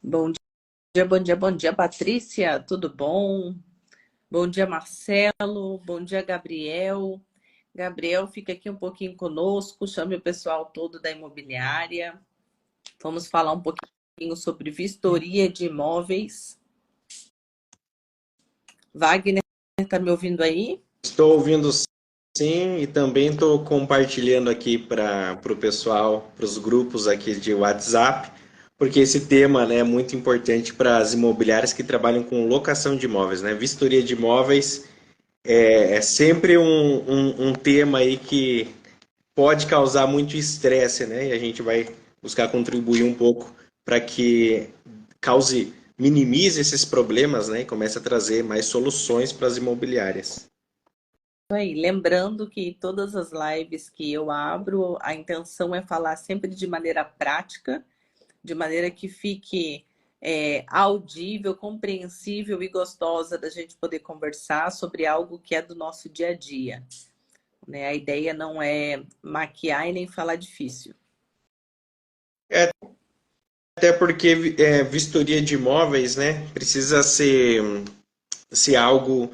Bom dia, bom dia, bom dia, Patrícia, tudo bom? Bom dia, Marcelo, bom dia, Gabriel. Gabriel, fica aqui um pouquinho conosco, chame o pessoal todo da imobiliária. Vamos falar um pouquinho sobre vistoria de imóveis. Wagner, está me ouvindo aí? Estou ouvindo sim e também estou compartilhando aqui para o pessoal, para os grupos aqui de WhatsApp, porque esse tema, né, é muito importante para as imobiliárias que trabalham com locação de imóveis, né? Vistoria de imóveis é sempre um tema aí que pode causar muito estresse, né? E a gente vai buscar contribuir um pouco para que minimize esses problemas, né? E comece a trazer mais soluções para as imobiliárias. Isso aí. Lembrando que todas as lives que eu abro, a intenção é falar sempre de maneira prática, de maneira que fique audível, compreensível e gostosa da gente poder conversar sobre algo que é do nosso dia a dia, né? A ideia não é maquiar e nem falar difícil. É, até porque vistoria de imóveis, né, precisa ser algo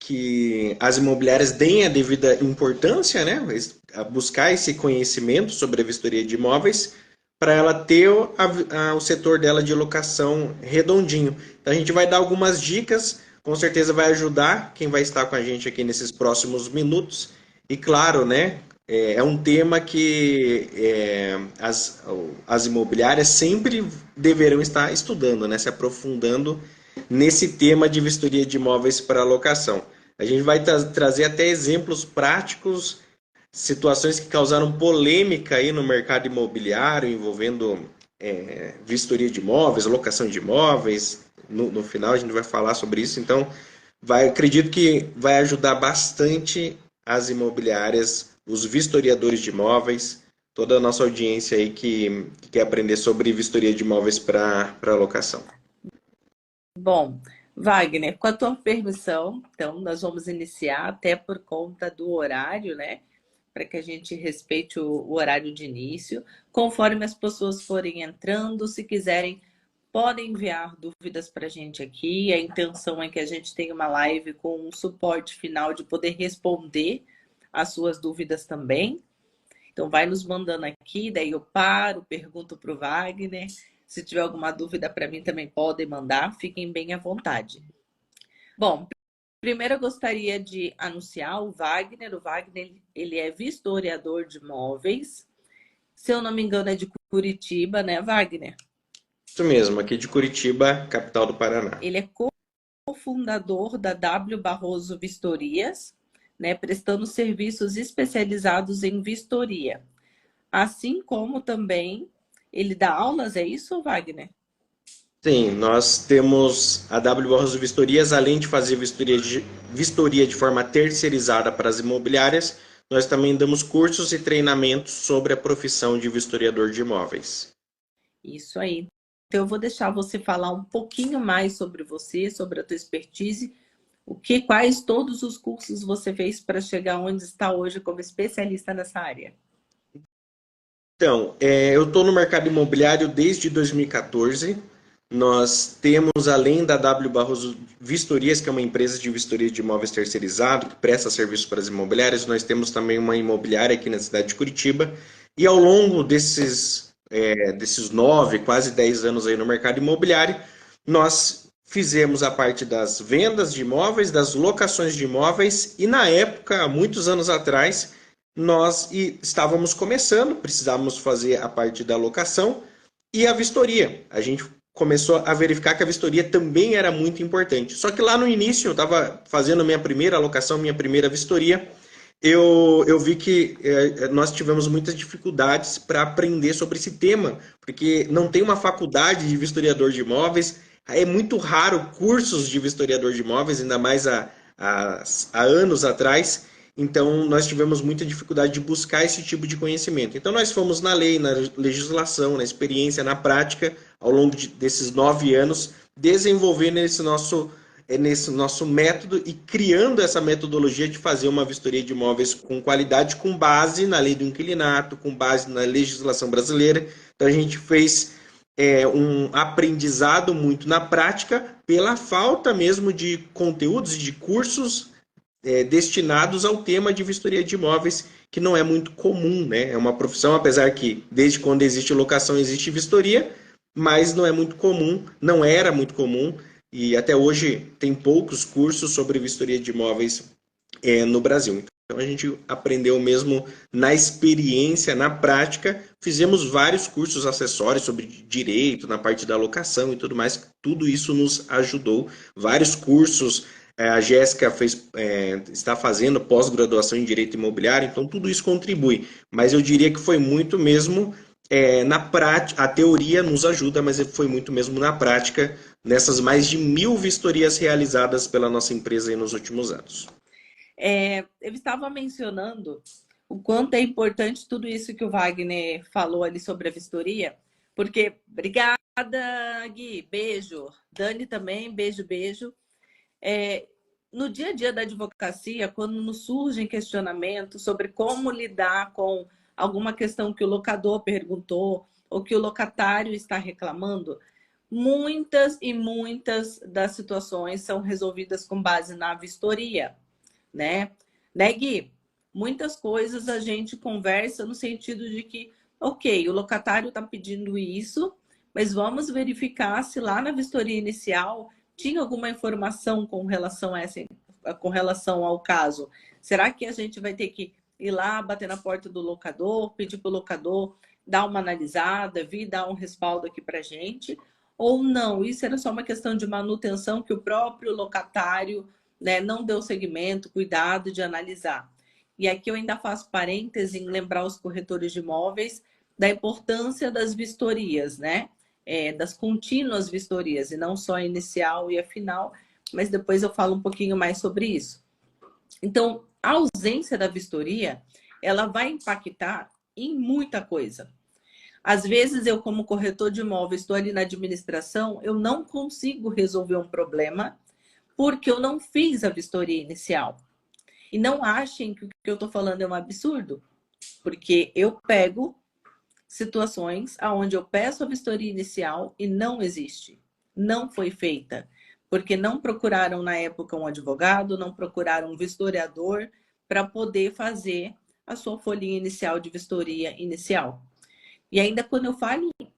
que as imobiliárias deem a devida importância, né, a buscar esse conhecimento sobre a vistoria de imóveis para ela ter o setor dela de locação redondinho. Então a gente vai dar algumas dicas, com certeza vai ajudar quem vai estar com a gente aqui nesses próximos minutos. E claro, né, é um tema que as imobiliárias sempre deverão estar estudando, né, se aprofundando nesse tema de vistoria de imóveis para locação. A gente vai trazer até exemplos práticos, situações que causaram polêmica aí no mercado imobiliário, envolvendo vistoria de imóveis, locação de imóveis. No final a gente vai falar sobre isso, então acredito que vai ajudar bastante as imobiliárias, os vistoriadores de imóveis, toda a nossa audiência aí que quer aprender sobre vistoria de imóveis para locação. Bom, Wagner, com a tua permissão, então nós vamos iniciar até por conta do horário, né? Para que a gente respeite o horário de início. Conforme as pessoas forem entrando, se quiserem, podem enviar dúvidas para a gente aqui. A intenção é que a gente tenha uma live com um suporte final de poder responder as suas dúvidas também. Então, vai nos mandando aqui, daí eu paro, pergunto para o Wagner. Se tiver alguma dúvida para mim, também podem mandar. Fiquem bem à vontade. Bom, primeiro eu gostaria de anunciar o Wagner. O Wagner, ele é vistoriador de imóveis. Se eu não me engano, é de Curitiba, né, Wagner? Isso mesmo, aqui de Curitiba, capital do Paraná. Ele é cofundador da W Barroso Vistorias, né, prestando serviços especializados em vistoria. Assim como também ele dá aulas, é isso, Wagner? Sim, nós temos a W Barroso Vistorias, além de fazer vistoria de forma terceirizada para as imobiliárias, nós também damos cursos e treinamentos sobre a profissão de vistoriador de imóveis. Isso aí. Então, eu vou deixar você falar um pouquinho mais sobre você, sobre a tua expertise, quais todos os cursos você fez para chegar onde está hoje como especialista nessa área. Então, eu estou no mercado imobiliário desde 2014. Nós temos, além da W Barroso Vistorias, que é uma empresa de vistoria de imóveis terceirizado, que presta serviço para as imobiliárias, nós temos também uma imobiliária aqui na cidade de Curitiba. E ao longo desses 9, quase 10 anos aí no mercado imobiliário, nós fizemos a parte das vendas de imóveis, das locações de imóveis, e na época, há muitos anos atrás, nós estávamos começando, precisávamos fazer a parte da locação e a vistoria. A gente começou a verificar que a vistoria também era muito importante. Só que lá no início, eu estava fazendo minha primeira alocação, minha primeira vistoria, eu vi que nós tivemos muitas dificuldades para aprender sobre esse tema, porque não tem uma faculdade de vistoriador de imóveis, é muito raro cursos de vistoriador de imóveis, ainda mais há anos atrás. Então, nós tivemos muita dificuldade de buscar esse tipo de conhecimento. Então, nós fomos na lei, na legislação, na experiência, na prática, ao longo desses 9 anos, desenvolvendo nesse nosso método e criando essa metodologia de fazer uma vistoria de imóveis com qualidade, com base na lei do inquilinato, com base na legislação brasileira. Então, a gente fez um aprendizado muito na prática pela falta mesmo de conteúdos e de cursos destinados ao tema de vistoria de imóveis, que não é muito comum, né? É uma profissão, apesar que desde quando existe locação existe vistoria, mas não é muito comum, não era muito comum, e até hoje tem poucos cursos sobre vistoria de imóveis no Brasil. Então a gente aprendeu mesmo na experiência, na prática. Fizemos vários cursos acessórios sobre direito, na parte da locação e tudo mais. Tudo isso nos ajudou. Vários cursos. A Jéssica está fazendo pós-graduação em direito imobiliário, então tudo isso contribui. Mas eu diria que foi muito mesmo na prática. A teoria nos ajuda, mas foi muito mesmo na prática, nessas mais de 1.000 vistorias realizadas pela nossa empresa nos últimos anos. Eu estava mencionando o quanto é importante tudo isso que o Wagner falou ali sobre a vistoria, porque, obrigada, Gui, beijo. Dani também, beijo, beijo. No dia a dia da advocacia, quando nos surgem questionamentos sobre como lidar com alguma questão que o locador perguntou ou que o locatário está reclamando, muitas e muitas das situações são resolvidas com base na vistoria. Né, Gui? Muitas coisas a gente conversa no sentido de que, ok, o locatário está pedindo isso, mas vamos verificar se lá na vistoria inicial tinha alguma informação com relação ao caso. Será que a gente vai ter que ir lá, bater na porta do locador, pedir para o locador dar uma analisada, vir dar um respaldo aqui para a gente? Ou não? Isso era só uma questão de manutenção que o próprio locatário não deu seguimento, cuidado de analisar. E aqui eu ainda faço parêntese em lembrar os corretores de imóveis da importância das vistorias, né? Das contínuas vistorias, e não só a inicial e a final, mas depois eu falo um pouquinho mais sobre isso. Então, a ausência da vistoria, ela vai impactar em muita coisa. Às vezes, eu como corretor de imóveis estou ali na administração, eu não consigo resolver um problema porque eu não fiz a vistoria inicial. E não achem que o que eu estou falando é um absurdo, porque eu pego situações onde eu peço a vistoria inicial e não existe, não foi feita, porque não procuraram na época um advogado, não procuraram um vistoriador para poder fazer a sua folhinha inicial de vistoria inicial. E ainda quando eu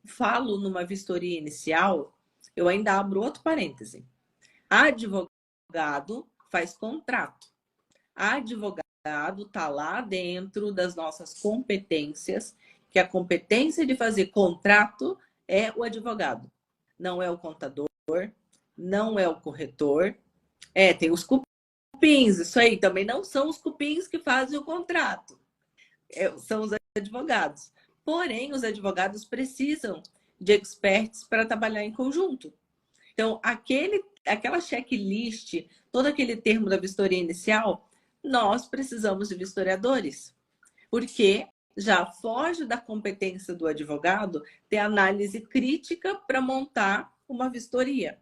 falo numa vistoria inicial, eu ainda abro outro parêntese. Advogado faz contrato. Advogado está lá dentro das nossas competências, que a competência de fazer contrato é o advogado. Não é o contador, não é o corretor. Tem os cupins, isso aí. Também não são os cupins que fazem o contrato. São os advogados. Porém, os advogados precisam de experts para trabalhar em conjunto. Então, aquela checklist, todo aquele termo da vistoria inicial, nós precisamos de vistoriadores, porque já foge da competência do advogado ter análise crítica para montar uma vistoria.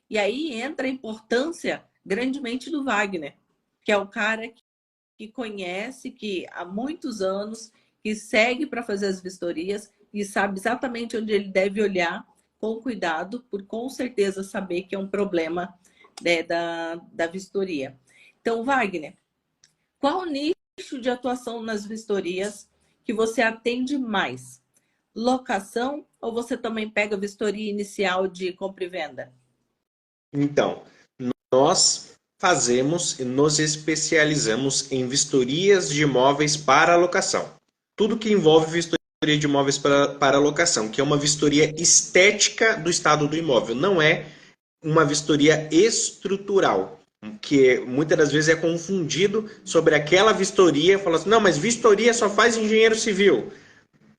E aí entra a importância grandemente do Wagner, que é o cara que conhece, que há muitos anos, que segue para fazer as vistorias e sabe exatamente onde ele deve olhar com cuidado, por com certeza saber que é um problema da vistoria. Então, Wagner, qual o nicho de atuação nas vistorias que você atende mais? Locação ou você também pega a vistoria inicial de compra e venda? Então, nós fazemos e nos especializamos em vistorias de imóveis para locação. Tudo que envolve vistoria de imóveis para locação, que é uma vistoria estética do estado do imóvel, não é uma vistoria estrutural, que muitas das vezes é confundido sobre aquela vistoria, fala assim, não, mas vistoria só faz engenheiro civil.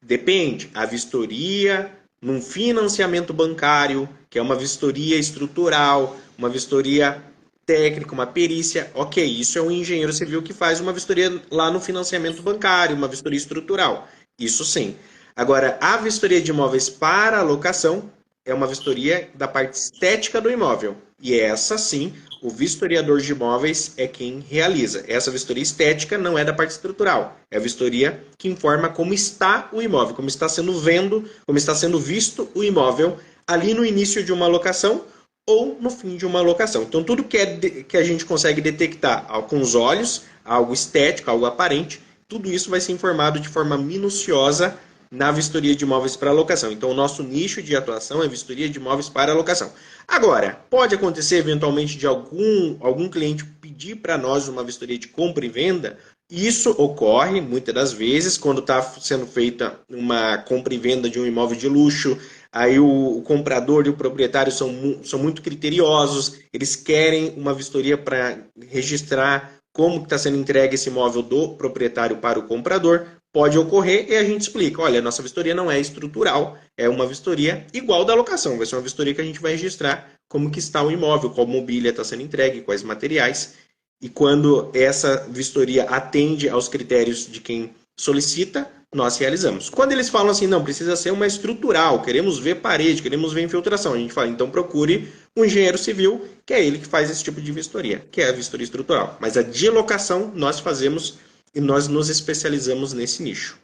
Depende, a vistoria num financiamento bancário, que é uma vistoria estrutural, uma vistoria técnica, uma perícia, ok, isso é um engenheiro civil que faz uma vistoria lá no financiamento bancário, uma vistoria estrutural, isso sim. Agora, a vistoria de imóveis para locação é uma vistoria da parte estética do imóvel. E essa, sim, o vistoriador de imóveis é quem realiza. Essa vistoria estética não é da parte estrutural. É a vistoria que informa como está o imóvel, como está sendo vendo, como está sendo visto o imóvel ali no início de uma locação ou no fim de uma locação. Então, tudo que a gente consegue detectar com os olhos, algo estético, algo aparente, tudo isso vai ser informado de forma minuciosa na vistoria de imóveis para locação. Então, o nosso nicho de atuação é vistoria de imóveis para locação. Agora, pode acontecer eventualmente de algum cliente pedir para nós uma vistoria de compra e venda. Isso ocorre muitas das vezes quando está sendo feita uma compra e venda de um imóvel de luxo. Aí o comprador e o proprietário são muito criteriosos, eles querem uma vistoria para registrar como está sendo entregue esse imóvel do proprietário para o comprador. Pode ocorrer e a gente explica, olha, nossa vistoria não é estrutural, é uma vistoria igual da locação, vai ser uma vistoria que a gente vai registrar como que está o imóvel, qual mobília está sendo entregue, quais materiais, e quando essa vistoria atende aos critérios de quem solicita, nós realizamos. Quando eles falam assim, não, precisa ser uma estrutural, queremos ver parede, queremos ver infiltração, a gente fala, então procure um engenheiro civil, que é ele que faz esse tipo de vistoria, que é a vistoria estrutural. Mas a de locação nós fazemos e nós nos especializamos nesse nicho.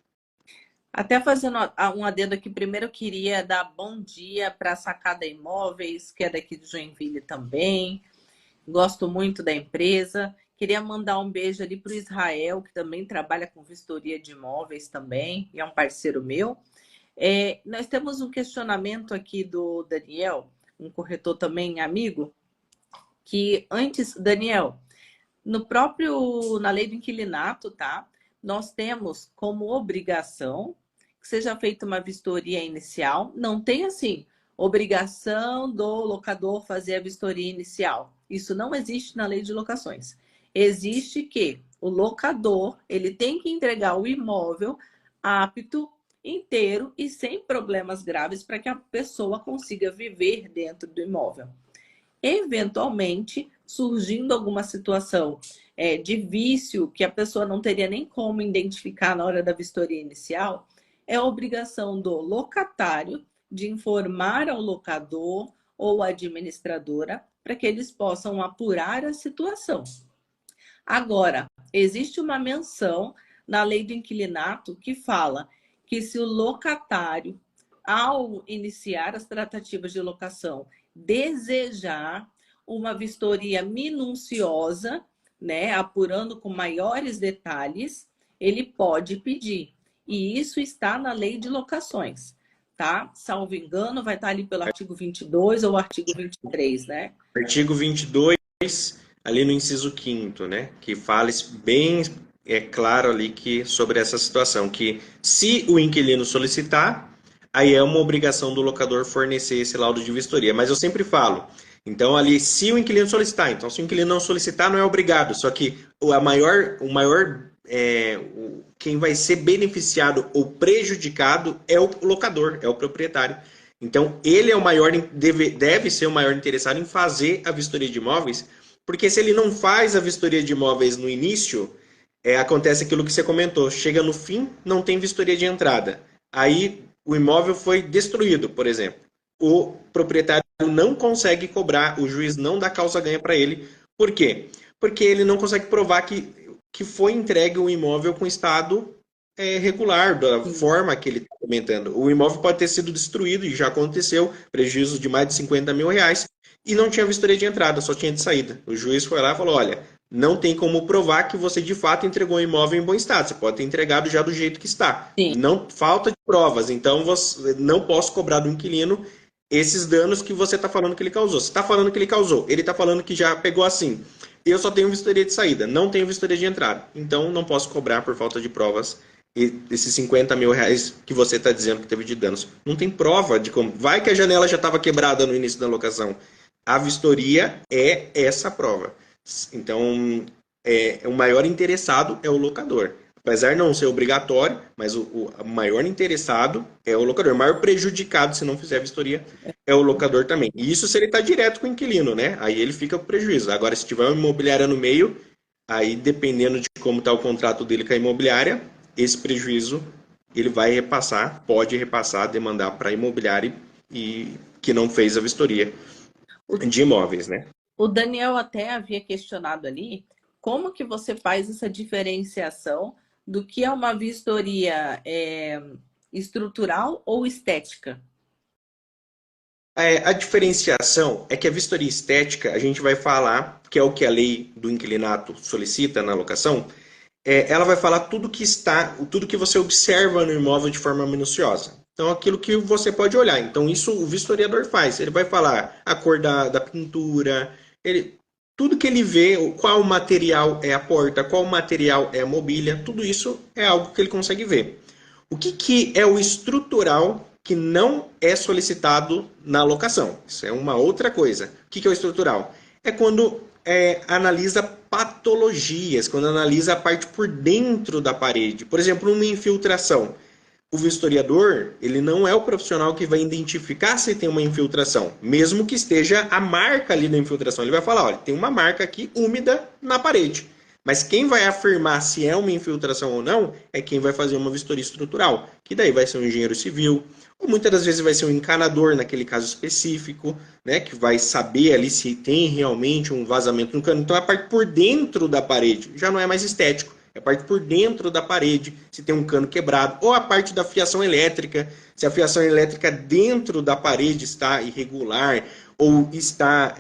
Até fazendo um adendo aqui, primeiro eu queria dar bom dia para a Sacada Imóveis, que é daqui de Joinville também. Gosto muito da empresa. Queria mandar um beijo ali para o Israel, que também trabalha com vistoria de imóveis também, e é um parceiro meu. Nós temos um questionamento aqui do Daniel, um corretor também amigo, que antes, Daniel, na lei do inquilinato, tá? Nós temos como obrigação que seja feita uma vistoria inicial. Não tem assim, obrigação do locador fazer a vistoria inicial. Isso não existe na lei de locações. Existe que o locador, ele tem que entregar o imóvel apto, inteiro e sem problemas graves para que a pessoa consiga viver dentro do imóvel. Eventualmente, surgindo alguma situação de vício que a pessoa não teria nem como identificar na hora da vistoria inicial, é a obrigação do locatário de informar ao locador ou administradora para que eles possam apurar a situação. Agora, existe uma menção na lei do inquilinato que fala que se o locatário, ao iniciar as tratativas de locação, desejar uma vistoria minuciosa, né, apurando com maiores detalhes, ele pode pedir. E isso está na lei de locações, tá? Salvo engano, vai estar ali pelo artigo 22 ou artigo 23, né? Artigo 22, ali no inciso 5º, né, que fala bem claro ali que sobre essa situação, que se o inquilino solicitar, aí é uma obrigação do locador fornecer esse laudo de vistoria. Mas eu sempre falo, então ali, se o inquilino solicitar, então se o inquilino não solicitar, não é obrigado, só que quem vai ser beneficiado ou prejudicado é o locador, é o proprietário. Então, ele é o maior, deve ser o maior interessado em fazer a vistoria de imóveis, porque se ele não faz a vistoria de imóveis no início, acontece aquilo que você comentou. Chega no fim, não tem vistoria de entrada. Aí o imóvel foi destruído, por exemplo. O proprietário não consegue cobrar, o juiz não dá causa ganha para ele. Por quê? Porque ele não consegue provar que foi entregue o imóvel com estado regular, da forma que ele está comentando. O imóvel pode ter sido destruído, e já aconteceu, prejuízo de mais de 50 mil reais, e não tinha vistoria de entrada, só tinha de saída. O juiz foi lá e falou, olha, não tem como provar que você de fato entregou o imóvel em bom estado, você pode ter entregado já do jeito que está. Sim. Não falta de provas, então você não posso cobrar do inquilino esses danos que você está falando que ele causou. Você está falando que ele causou, ele está falando que já pegou assim. Eu só tenho vistoria de saída, não tenho vistoria de entrada. Então não posso cobrar por falta de provas esses 50 mil reais que você está dizendo que teve de danos. Não tem prova de como. Vai que a janela já estava quebrada no início da locação. A vistoria é essa prova. Então, o maior interessado é o locador. Apesar de não ser obrigatório, mas o maior interessado é o locador. O maior prejudicado, se não fizer a vistoria, é o locador também. E isso se ele está direto com o inquilino, né? Aí ele fica com prejuízo. Agora, se tiver uma imobiliária no meio, aí dependendo de como está o contrato dele com a imobiliária, esse prejuízo ele vai repassar, pode repassar, demandar para a imobiliária e que não fez a vistoria O, de imóveis, né? o Daniel até havia questionado ali como que você faz essa diferenciação do que é uma vistoria estrutural ou estética. A diferenciação é que a vistoria estética, a gente vai falar, que é o que a lei do inquilinato solicita na locação, ela vai falar tudo que você observa no imóvel de forma minuciosa. Então, aquilo que você pode olhar. Então, isso o vistoriador faz. Ele vai falar a cor da pintura, tudo que ele vê, qual material é a porta, qual material é a mobília, tudo isso é algo que ele consegue ver. O que é o estrutural que não é solicitado na locação? Isso é uma outra coisa. O que é o estrutural? É quando analisa patologias, quando analisa a parte por dentro da parede. Por exemplo, uma infiltração. O vistoriador, ele não é o profissional que vai identificar se tem uma infiltração, mesmo que esteja a marca ali da infiltração. Ele vai falar, olha, tem uma marca aqui úmida na parede. Mas quem vai afirmar se é uma infiltração ou não é quem vai fazer uma vistoria estrutural, que daí vai ser um engenheiro civil, ou muitas das vezes vai ser um encanador naquele caso específico, né, que vai saber ali se tem realmente um vazamento no cano. Então a parte por dentro da parede já não é mais estético, é a parte por dentro da parede, se tem um cano quebrado, ou a parte da fiação elétrica, se a fiação elétrica dentro da parede está irregular, ou está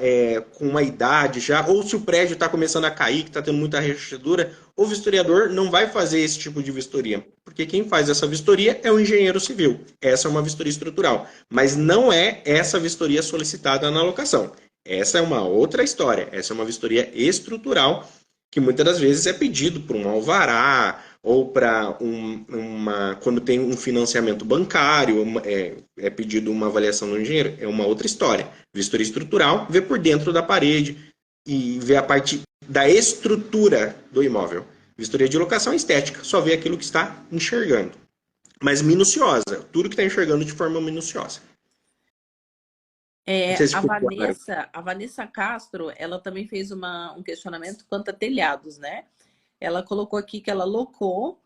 com uma idade já, ou se o prédio está começando a cair, que está tendo muita rachadura, o vistoriador não vai fazer esse tipo de vistoria, porque quem faz essa vistoria é o engenheiro civil. Essa é uma vistoria estrutural, mas não é essa vistoria solicitada na locação. Essa é uma outra história, essa é uma vistoria estrutural, que muitas das vezes é pedido por um alvará, ou para quando tem um financiamento bancário, é pedido uma avaliação do engenheiro, é uma outra história. Vistoria estrutural, vê por dentro da parede e vê a parte da estrutura do imóvel. Vistoria de locação é estética, só vê aquilo que está enxergando. Mas minuciosa, tudo que está enxergando de forma minuciosa. Não sei se ficou claro. A Vanessa Castro, ela também fez um questionamento quanto a telhados, né? Ela colocou aqui que ela locou,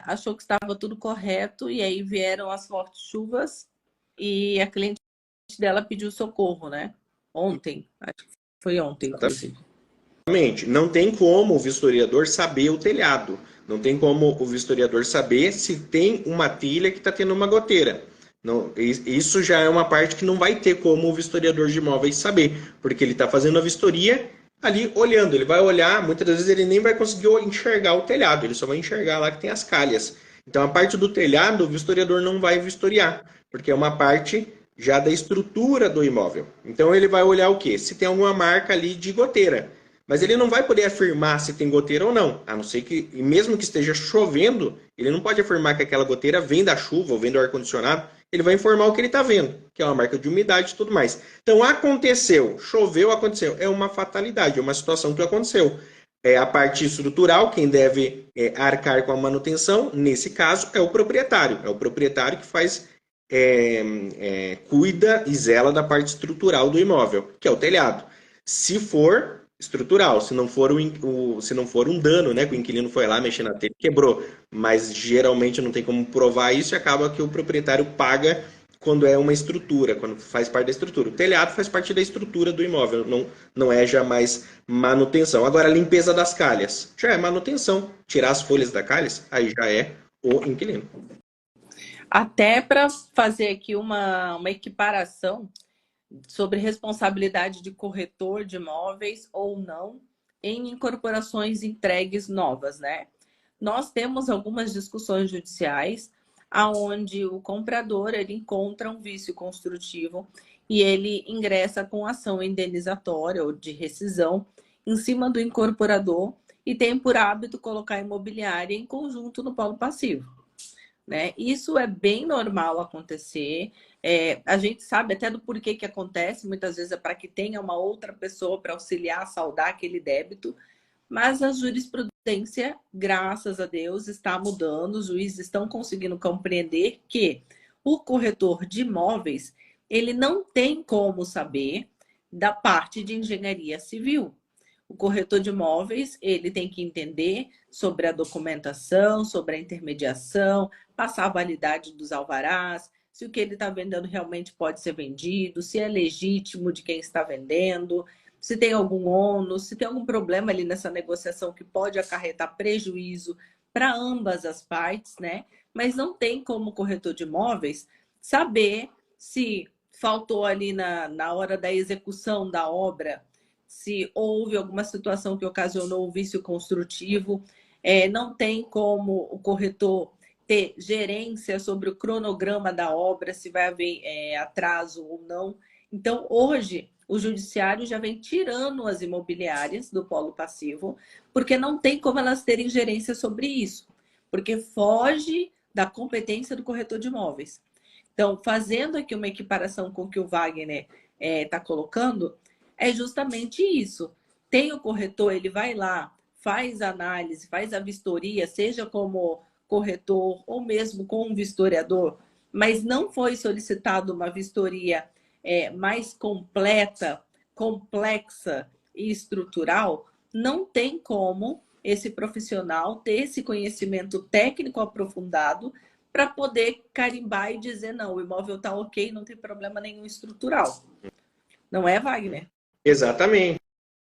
achou que estava tudo correto, e aí vieram as fortes chuvas e a cliente dela pediu socorro, né? Ontem, acho que foi ontem, inclusive. Exatamente. Não tem como o vistoriador saber o telhado. Não tem como o vistoriador saber se tem uma telha que está tendo uma goteira. Não, isso já é uma parte que não vai ter como o vistoriador de imóveis saber, porque ele está fazendo a vistoria ali olhando. Ele vai olhar, muitas vezes ele nem vai conseguir enxergar o telhado, ele só vai enxergar lá que tem as calhas. Então a parte do telhado o vistoriador não vai vistoriar, porque é uma parte já da estrutura do imóvel. Então ele vai olhar o quê? Se tem alguma marca ali de goteira. Mas ele não vai poder afirmar se tem goteira ou não, a não ser que, e mesmo que esteja chovendo, ele não pode afirmar que aquela goteira vem da chuva ou vem do ar-condicionado, ele vai informar o que ele está vendo, que é uma marca de umidade e tudo mais. Então, aconteceu, choveu, aconteceu. É uma fatalidade, é uma situação que aconteceu. A parte estrutural, quem deve arcar com a manutenção, nesse caso, é o proprietário. É o proprietário que faz, cuida e zela da parte estrutural do imóvel, que é o telhado. Se for estrutural, se não for um dano, né, que o inquilino foi lá mexendo na telha e quebrou, mas geralmente não tem como provar isso e acaba que o proprietário paga quando é uma estrutura, quando faz parte da estrutura. O telhado faz parte da estrutura do imóvel, não é jamais manutenção. Agora, a limpeza das calhas já é manutenção. Tirar as folhas da calhas, aí já é o inquilino. Até para fazer aqui uma equiparação sobre responsabilidade de corretor de imóveis ou não em incorporações entregues novas, né? Nós temos algumas discussões judiciais aonde o comprador ele encontra um vício construtivo e ele ingressa com ação indenizatória ou de rescisão em cima do incorporador e tem por hábito colocar a imobiliária em conjunto no polo passivo, né? Isso é bem normal acontecer. A gente sabe até do porquê que acontece, muitas vezes é para que tenha uma outra pessoa para auxiliar a saldar aquele débito, mas a jurisprudência, graças a Deus, está mudando, os juízes estão conseguindo compreender que o corretor de imóveis, ele não tem como saber da parte de engenharia civil. O corretor de imóveis, ele tem que entender sobre a documentação, sobre a intermediação, passar a validade dos alvarás, se o que ele está vendendo realmente pode ser vendido, se é legítimo de quem está vendendo, se tem algum ônus, se tem algum problema ali nessa negociação que pode acarretar prejuízo para ambas as partes, né? Mas não tem como o corretor de imóveis saber se faltou ali na hora da execução da obra, se houve alguma situação que ocasionou o vício construtivo. Não tem como o corretor ter gerência sobre o cronograma da obra, se vai haver atraso ou não. Então, hoje, o judiciário já vem tirando as imobiliárias do polo passivo, porque não tem como elas terem gerência sobre isso, porque foge da competência do corretor de imóveis. Então, fazendo aqui uma equiparação com o que o Wagner está colocando, é justamente isso. Tem o corretor, ele vai lá, faz análise, faz a vistoria, seja como corretor ou mesmo com um vistoriador, mas não foi solicitado uma vistoria mais completa, complexa e estrutural, não tem como esse profissional ter esse conhecimento técnico aprofundado para poder carimbar e dizer, não, o imóvel está ok, não tem problema nenhum estrutural. Não é, Wagner? Exatamente.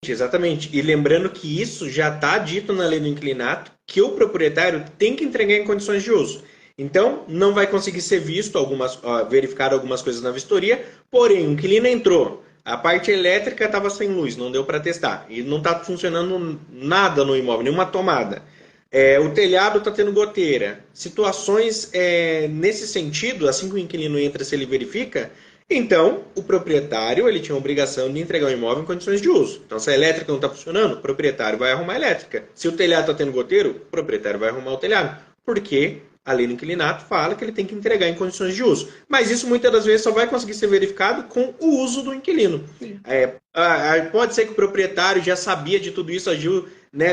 Exatamente. E lembrando que isso já está dito na lei do inquilinato, que o proprietário tem que entregar em condições de uso. Então, não vai conseguir ser visto verificar algumas coisas na vistoria, porém, o inquilino entrou, a parte elétrica estava sem luz, não deu para testar, e não está funcionando nada no imóvel, nenhuma tomada. O telhado está tendo goteira. Situações nesse sentido, assim que o inquilino entra, se ele verifica, então o proprietário ele tinha a obrigação de entregar o imóvel em condições de uso. Então, se a elétrica não está funcionando, o proprietário vai arrumar a elétrica. Se o telhado está tendo goteiro, o proprietário vai arrumar o telhado. Porque a lei do inquilinato fala que ele tem que entregar em condições de uso. Mas isso muitas das vezes só vai conseguir ser verificado com o uso do inquilino. Pode ser que o proprietário já sabia de tudo isso, agiu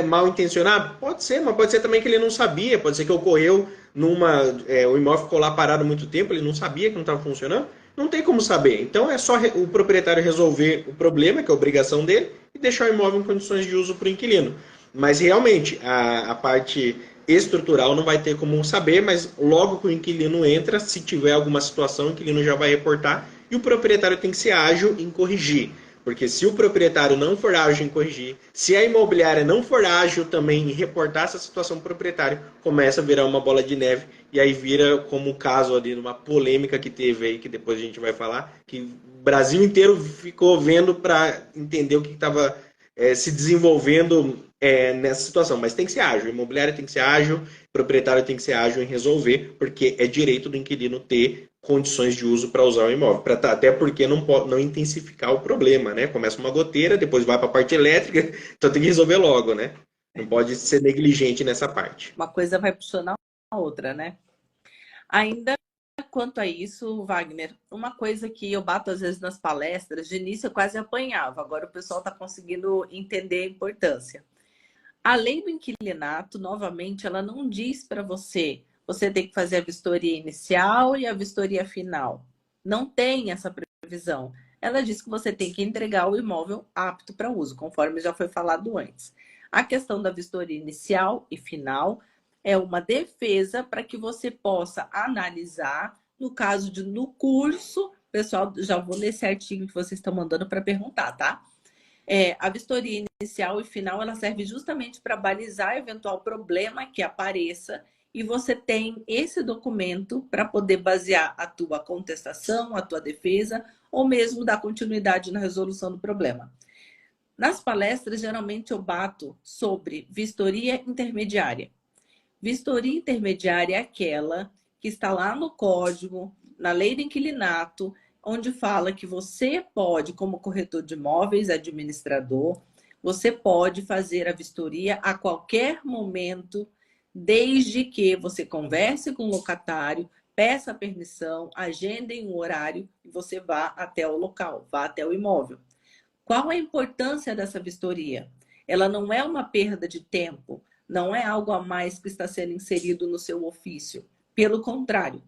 mal intencionado? Pode ser, mas pode ser também que ele não sabia. Pode ser que ocorreu o imóvel ficou lá parado há muito tempo, ele não sabia que não estava funcionando. Não tem como saber. Então é só o proprietário resolver o problema, que é a obrigação dele, e deixar o imóvel em condições de uso para o inquilino. Mas realmente, a parte estrutural não vai ter como saber, mas logo que o inquilino entra, se tiver alguma situação, o inquilino já vai reportar e o proprietário tem que ser ágil em corrigir. Porque se o proprietário não for ágil em corrigir, se a imobiliária não for ágil também em reportar essa situação para o proprietário, começa a virar uma bola de neve e aí vira como o caso ali numa polêmica que teve aí, que depois a gente vai falar, que o Brasil inteiro ficou vendo para entender o que estava se desenvolvendo nessa situação. Mas tem que ser ágil, a imobiliária tem que ser ágil, o proprietário tem que ser ágil em resolver, porque é direito do inquilino ter condições de uso para usar o imóvel, até porque não intensificar o problema, né? Começa uma goteira, depois vai para a parte elétrica, então tem que resolver logo, né? Não pode ser negligente nessa parte. Uma coisa vai puxando a outra, né? Ainda quanto a isso, Wagner, uma coisa que eu bato às vezes nas palestras, de início eu quase apanhava, agora o pessoal está conseguindo entender a importância. A lei do inquilinato, novamente, ela não diz para você tem que fazer a vistoria inicial e a vistoria final. Não tem essa previsão. Ela diz que você tem que entregar o imóvel apto para uso, conforme já foi falado antes. A questão da vistoria inicial e final é uma defesa para que você possa analisar, no caso de no curso, pessoal, já vou ler esse artigo que vocês estão mandando para perguntar, tá? A vistoria inicial e final, ela serve justamente para balizar eventual problema que apareça e você tem esse documento para poder basear a tua contestação, a tua defesa ou mesmo dar continuidade na resolução do problema. Nas palestras, geralmente eu bato sobre vistoria intermediária. Vistoria intermediária é aquela que está lá no código, na lei do inquilinato, onde fala que você pode, como corretor de imóveis, administrador, você pode fazer a vistoria a qualquer momento, desde que você converse com o locatário, peça permissão, agendem um horário e você vá até o local, vá até o imóvel. Qual a importância dessa vistoria? Ela não é uma perda de tempo, não é algo a mais que está sendo inserido no seu ofício. Pelo contrário,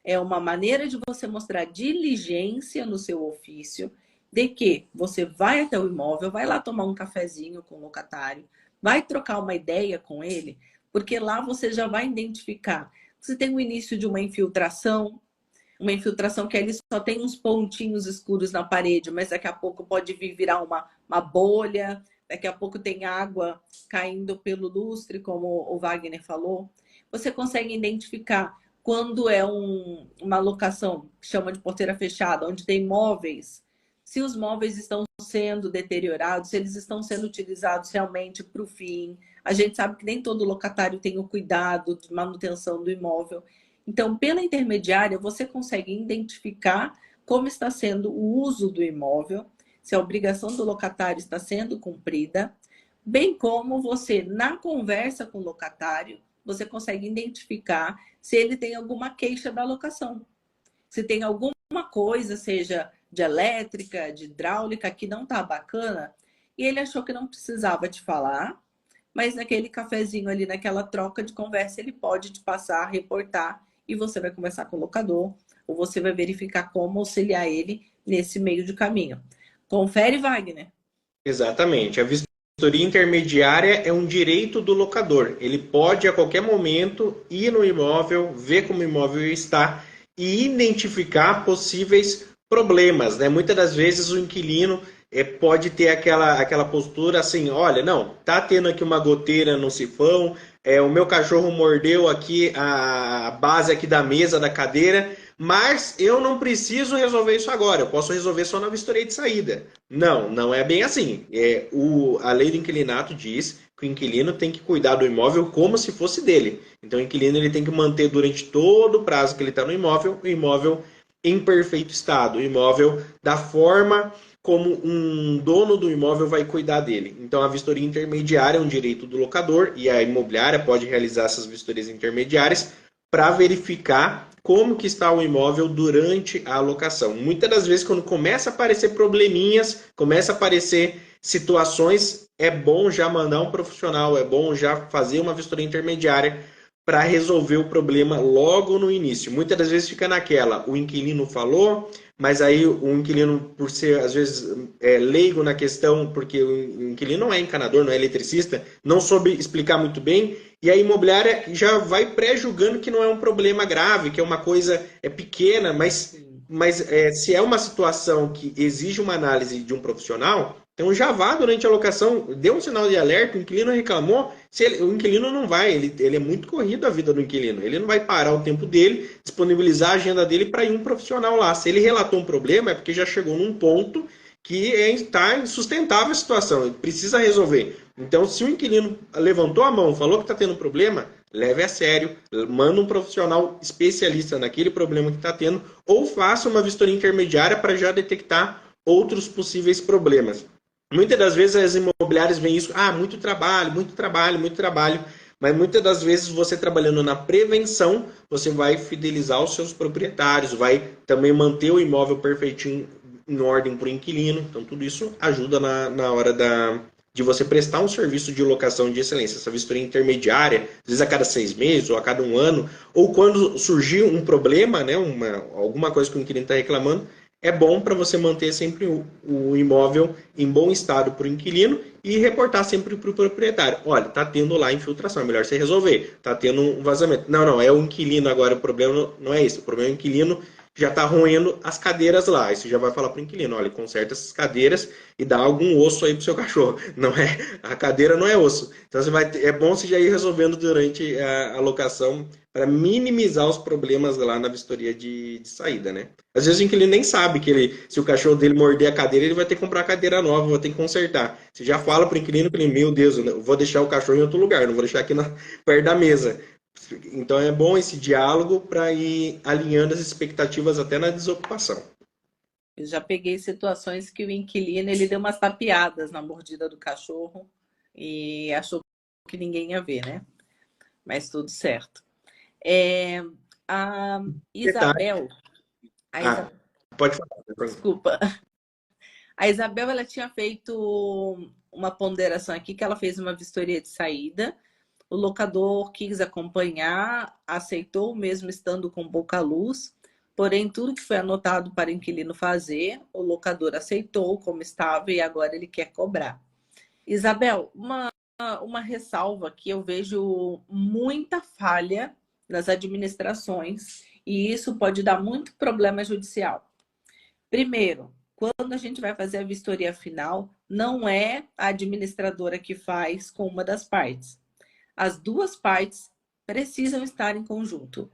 é uma maneira de você mostrar diligência no seu ofício, de que você vai até o imóvel, vai lá tomar um cafezinho com o locatário, vai trocar uma ideia com ele, porque lá você já vai identificar se tem o início de uma infiltração, Uma infiltração que ali só tem uns pontinhos escuros na parede, mas daqui a pouco pode vir virar uma bolha, daqui a pouco tem água caindo pelo lustre, como o Wagner falou. Você consegue identificar quando é uma locação, que chama de porteira fechada, onde tem móveis, se os móveis estão sendo deteriorados, se eles estão sendo utilizados realmente para o fim. A gente sabe que nem todo locatário tem o cuidado de manutenção do imóvel. Então, pela intermediária, você consegue identificar como está sendo o uso do imóvel, se a obrigação do locatário está sendo cumprida, bem como você, na conversa com o locatário, você consegue identificar se ele tem alguma queixa da locação. Se tem alguma coisa, seja de elétrica, de hidráulica, que não está bacana, e ele achou que não precisava te falar, mas naquele cafezinho ali, naquela troca de conversa, ele pode te passar, reportar, e você vai conversar com o locador, ou você vai verificar como auxiliar ele nesse meio de caminho. Confere, Wagner. Exatamente. A vistoria intermediária é um direito do locador. Ele pode, a qualquer momento, ir no imóvel, ver como o imóvel está e identificar possíveis problemas, né? Muitas das vezes o inquilino pode ter aquela postura assim, olha, não, tá tendo aqui uma goteira no sifão, o meu cachorro mordeu aqui a base aqui da mesa, da cadeira, mas eu não preciso resolver isso agora, eu posso resolver só na vistoria de saída. Não, não é bem assim. A lei do inquilinato diz que o inquilino tem que cuidar do imóvel como se fosse dele. Então o inquilino ele tem que manter durante todo o prazo que ele está no imóvel, o imóvel em perfeito estado, o imóvel da forma como um dono do imóvel vai cuidar dele. Então a vistoria intermediária é um direito do locador e a imobiliária pode realizar essas vistorias intermediárias para verificar como que está o imóvel durante a alocação. Muitas das vezes, quando começa a aparecer probleminhas, começa a aparecer situações, é bom já mandar um profissional, é bom já fazer uma vistoria intermediária para resolver o problema logo no início. Muitas das vezes fica naquela, o inquilino falou, mas aí o inquilino, por ser às vezes leigo na questão, porque o inquilino não é encanador, não é eletricista, não soube explicar muito bem, e a imobiliária já vai pré-julgando que não é um problema grave, que é uma coisa pequena, mas se é uma situação que exige uma análise de um profissional, então já vá durante a locação, dê um sinal de alerta, o inquilino reclamou, o inquilino não vai, ele é muito corrido a vida do inquilino, ele não vai parar o tempo dele, disponibilizar a agenda dele para ir um profissional lá. Se ele relatou um problema, é porque já chegou num ponto que está insustentável a situação, ele precisa resolver. Então, se o inquilino levantou a mão, falou que está tendo problema, leve a sério, manda um profissional especialista naquele problema que está tendo, ou faça uma vistoria intermediária para já detectar outros possíveis problemas. Muitas das vezes as imobiliárias veem isso, muito trabalho, muito trabalho, muito trabalho, mas muitas das vezes você trabalhando na prevenção, você vai fidelizar os seus proprietários, vai também manter o imóvel perfeitinho em ordem para o inquilino, então tudo isso ajuda na hora de você prestar um serviço de locação de excelência. Essa vistoria intermediária, às vezes a cada 6 meses ou a cada um ano, ou quando surgir um problema, né, alguma coisa que o inquilino está reclamando, é bom para você manter sempre o imóvel em bom estado para o inquilino e reportar sempre para o proprietário. Olha, está tendo lá infiltração, é melhor você resolver. Está tendo um vazamento. Não, é o inquilino agora, o problema não é esse. O problema é o inquilino já está roendo as cadeiras lá. Aí você já vai falar para o inquilino, olha, conserta essas cadeiras e dá algum osso aí para o seu cachorro. Não é, a cadeira não é osso. Então é bom você já ir resolvendo durante a locação para minimizar os problemas lá na vistoria de saída, né? Às vezes o inquilino nem sabe que se o cachorro dele morder a cadeira, ele vai ter que comprar a cadeira nova, vai ter que consertar. Você já fala para o inquilino, meu Deus, eu vou deixar o cachorro em outro lugar, não vou deixar aqui perto da mesa. Então é bom esse diálogo para ir alinhando as expectativas até na desocupação. Eu já peguei situações que o inquilino ele deu umas tapeadas na mordida do cachorro e achou que ninguém ia ver, né? Mas tudo certo. A Isabel... Pode falar. Desculpa. A Isabel ela tinha feito uma ponderação aqui, que ela fez uma vistoria de saída. O locador quis acompanhar, aceitou mesmo estando com pouca luz, porém tudo que foi anotado para o inquilino fazer, o locador aceitou como estava e agora ele quer cobrar. Isabel, uma ressalva que eu vejo muita falha nas administrações E isso pode dar muito problema judicial. Primeiro, quando a gente vai fazer a vistoria final, não é a administradora que faz com uma das partes. As duas partes precisam estar em conjunto,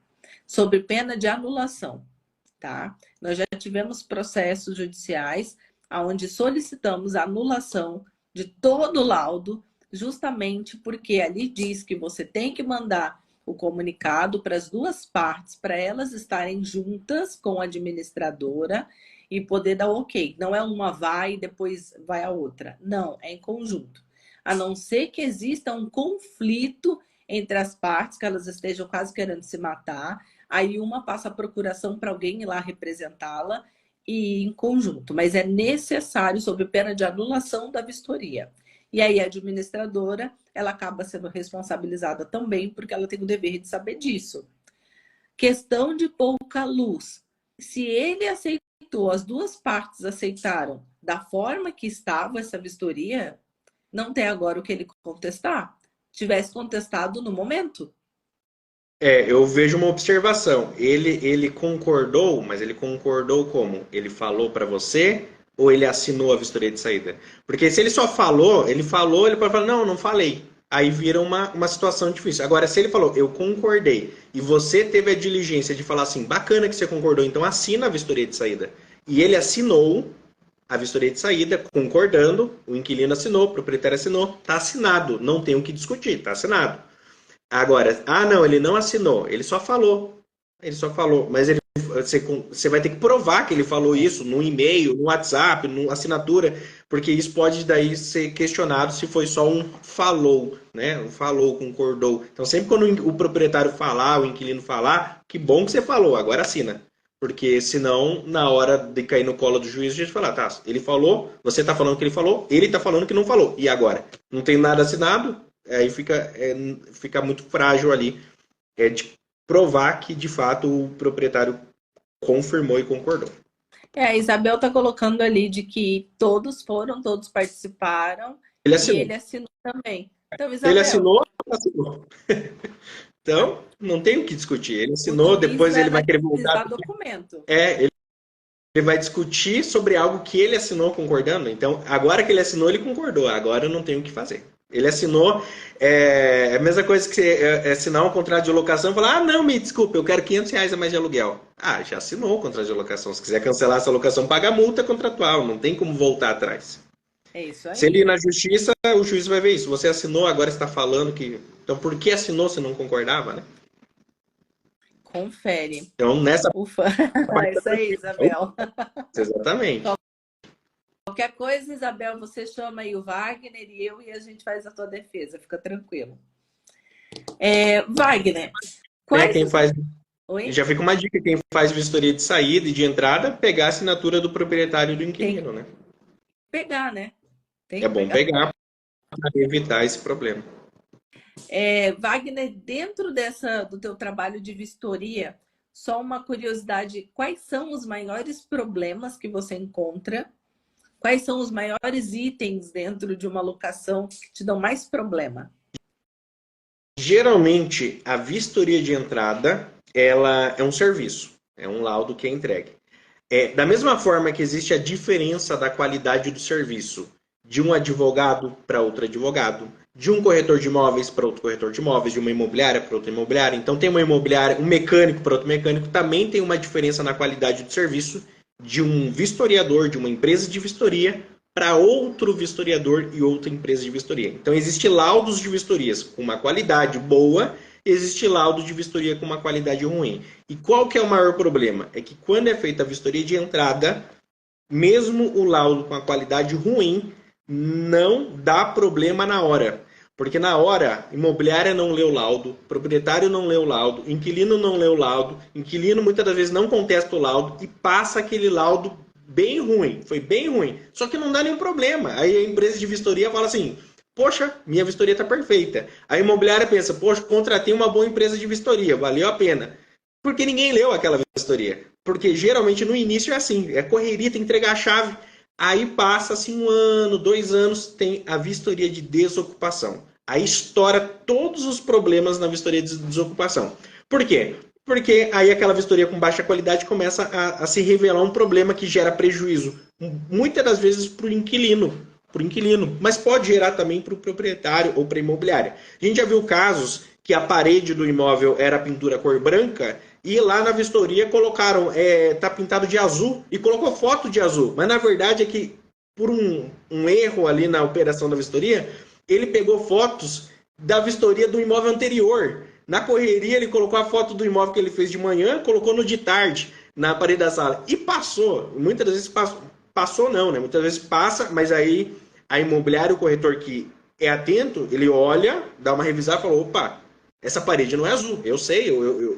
sob pena de anulação, tá? Nós já tivemos processos judiciais onde solicitamos a anulação de todo o laudo, justamente porque ali diz que você tem que mandar o comunicado para as duas partes, para elas estarem juntas com a administradora e poder dar ok. Não é uma vai e depois vai a outra. Não, é em conjunto. A não ser que exista um conflito entre as partes, que elas estejam quase querendo se matar, aí uma passa a procuração para alguém ir lá representá-la e em conjunto. Mas é necessário, sob pena de anulação da vistoria. E aí a administradora, ela acaba sendo responsabilizada também, porque ela tem o dever de saber disso. Questão de pouca luz. Se ele aceitou, as duas partes aceitaram da forma que estava essa vistoria, não tem agora o que ele contestar. Tivesse contestado no momento. Eu vejo uma observação. Ele concordou, mas ele concordou como? Ele falou para você ou ele assinou a vistoria de saída? Porque se ele só falou, ele pode falar, não, não falei. Aí vira uma situação difícil. Agora, se ele falou, eu concordei, e você teve a diligência de falar assim, bacana que você concordou, então assina a vistoria de saída. E ele assinou a vistoria de saída, concordando, o inquilino assinou, o proprietário assinou, está assinado, não tem o que discutir, está assinado. Agora, não, ele não assinou, ele só falou. Ele só falou, mas você vai ter que provar que ele falou isso no e-mail, no WhatsApp, na assinatura, porque isso pode daí ser questionado se foi só um falou, né? Um falou, concordou. Então, sempre quando o proprietário falar, o inquilino falar, que bom que você falou, agora assina. Porque senão, na hora de cair no colo do juiz, a gente fala, tá, ele falou, você tá falando que ele falou, ele tá falando que não falou. E agora? Não tem nada assinado? Aí fica muito frágil ali de provar que, de fato, o proprietário confirmou e concordou. A Isabel está colocando ali de que todos foram, todos participaram Ele e assinou. ele assinou também. Então, Ele Isabel, assinou. Então, não tem o que discutir. Ele o assinou, juiz depois vai ele vai querer voltar. analisar documento. Ele vai discutir sobre algo que ele assinou concordando. Então, agora que ele assinou, ele concordou. Agora eu não tenho o que fazer. Ele assinou, é a mesma coisa que você assinar um contrato de locação e falar, não, me desculpe, eu quero R$ 500 a mais de aluguel. Já assinou o contrato de locação. Se quiser cancelar essa locação, paga a multa contratual. Não tem como voltar atrás. É isso aí. Se ele ir na justiça, o juiz vai ver isso. Você assinou, agora está falando que... Então, por que assinou se não concordava, né? Confere. Então, nessa... Ufa, é isso aí, Isabel. Exatamente. Qualquer coisa, Isabel, você chama aí o Wagner e eu e a gente faz a tua defesa. Fica tranquilo. Wagner, Quem faz... Oi? Já fica uma dica, quem faz vistoria de saída e de entrada, pegar a assinatura do proprietário e do inquilino, né? Pegar, né? É bom pegar para evitar esse problema. Wagner, dentro do teu trabalho de vistoria, só uma curiosidade, quais são os maiores problemas que você encontra? Quais são os maiores itens dentro de uma locação que te dão mais problema? Geralmente, a vistoria de entrada, ela é um serviço, é um laudo que é entregue. Da mesma forma que existe a diferença da qualidade do serviço de um advogado para outro advogado, de um corretor de imóveis para outro corretor de imóveis, de uma imobiliária para outra imobiliária. Então, tem uma imobiliária, um mecânico para outro mecânico, também tem uma diferença na qualidade do serviço de um vistoriador, de uma empresa de vistoria, para outro vistoriador e outra empresa de vistoria. Então, existem laudos de vistorias com uma qualidade boa, existe laudo de vistoria com uma qualidade ruim. E qual que é o maior problema? É que quando é feita a vistoria de entrada, mesmo o laudo com a qualidade ruim, não dá problema na hora. Porque na hora, imobiliária não lê o laudo, proprietário não lê o laudo, inquilino não lê o laudo, inquilino muitas das vezes não contesta o laudo e passa aquele laudo bem ruim, foi bem ruim. Só que não dá nenhum problema. Aí a empresa de vistoria fala assim, poxa, minha vistoria está perfeita. A imobiliária pensa, poxa, contratei uma boa empresa de vistoria, valeu a pena. Porque ninguém leu aquela vistoria. Porque geralmente no início é assim, é correria, tem que entregar a chave. Aí passa-se 1 ano, 2 anos, tem a vistoria de desocupação. Aí estoura todos os problemas na vistoria de desocupação. Por quê? Porque aí aquela vistoria com baixa qualidade começa a se revelar um problema que gera prejuízo, muitas das vezes para o inquilino, mas pode gerar também para o proprietário ou para a imobiliária. A gente já viu casos que a parede do imóvel era pintura cor branca e lá na vistoria colocaram, tá pintado de azul e colocou foto de azul, mas na verdade é que por um erro ali na operação da vistoria, ele pegou fotos da vistoria do imóvel anterior. Na correria, ele colocou a foto do imóvel que ele fez de manhã, colocou no de tarde, na parede da sala. E passou. Muitas vezes passou não, né? Muitas vezes passa, mas aí a imobiliária, o corretor que é atento, ele olha, dá uma revisada e fala, opa, essa parede não é azul. Eu sei,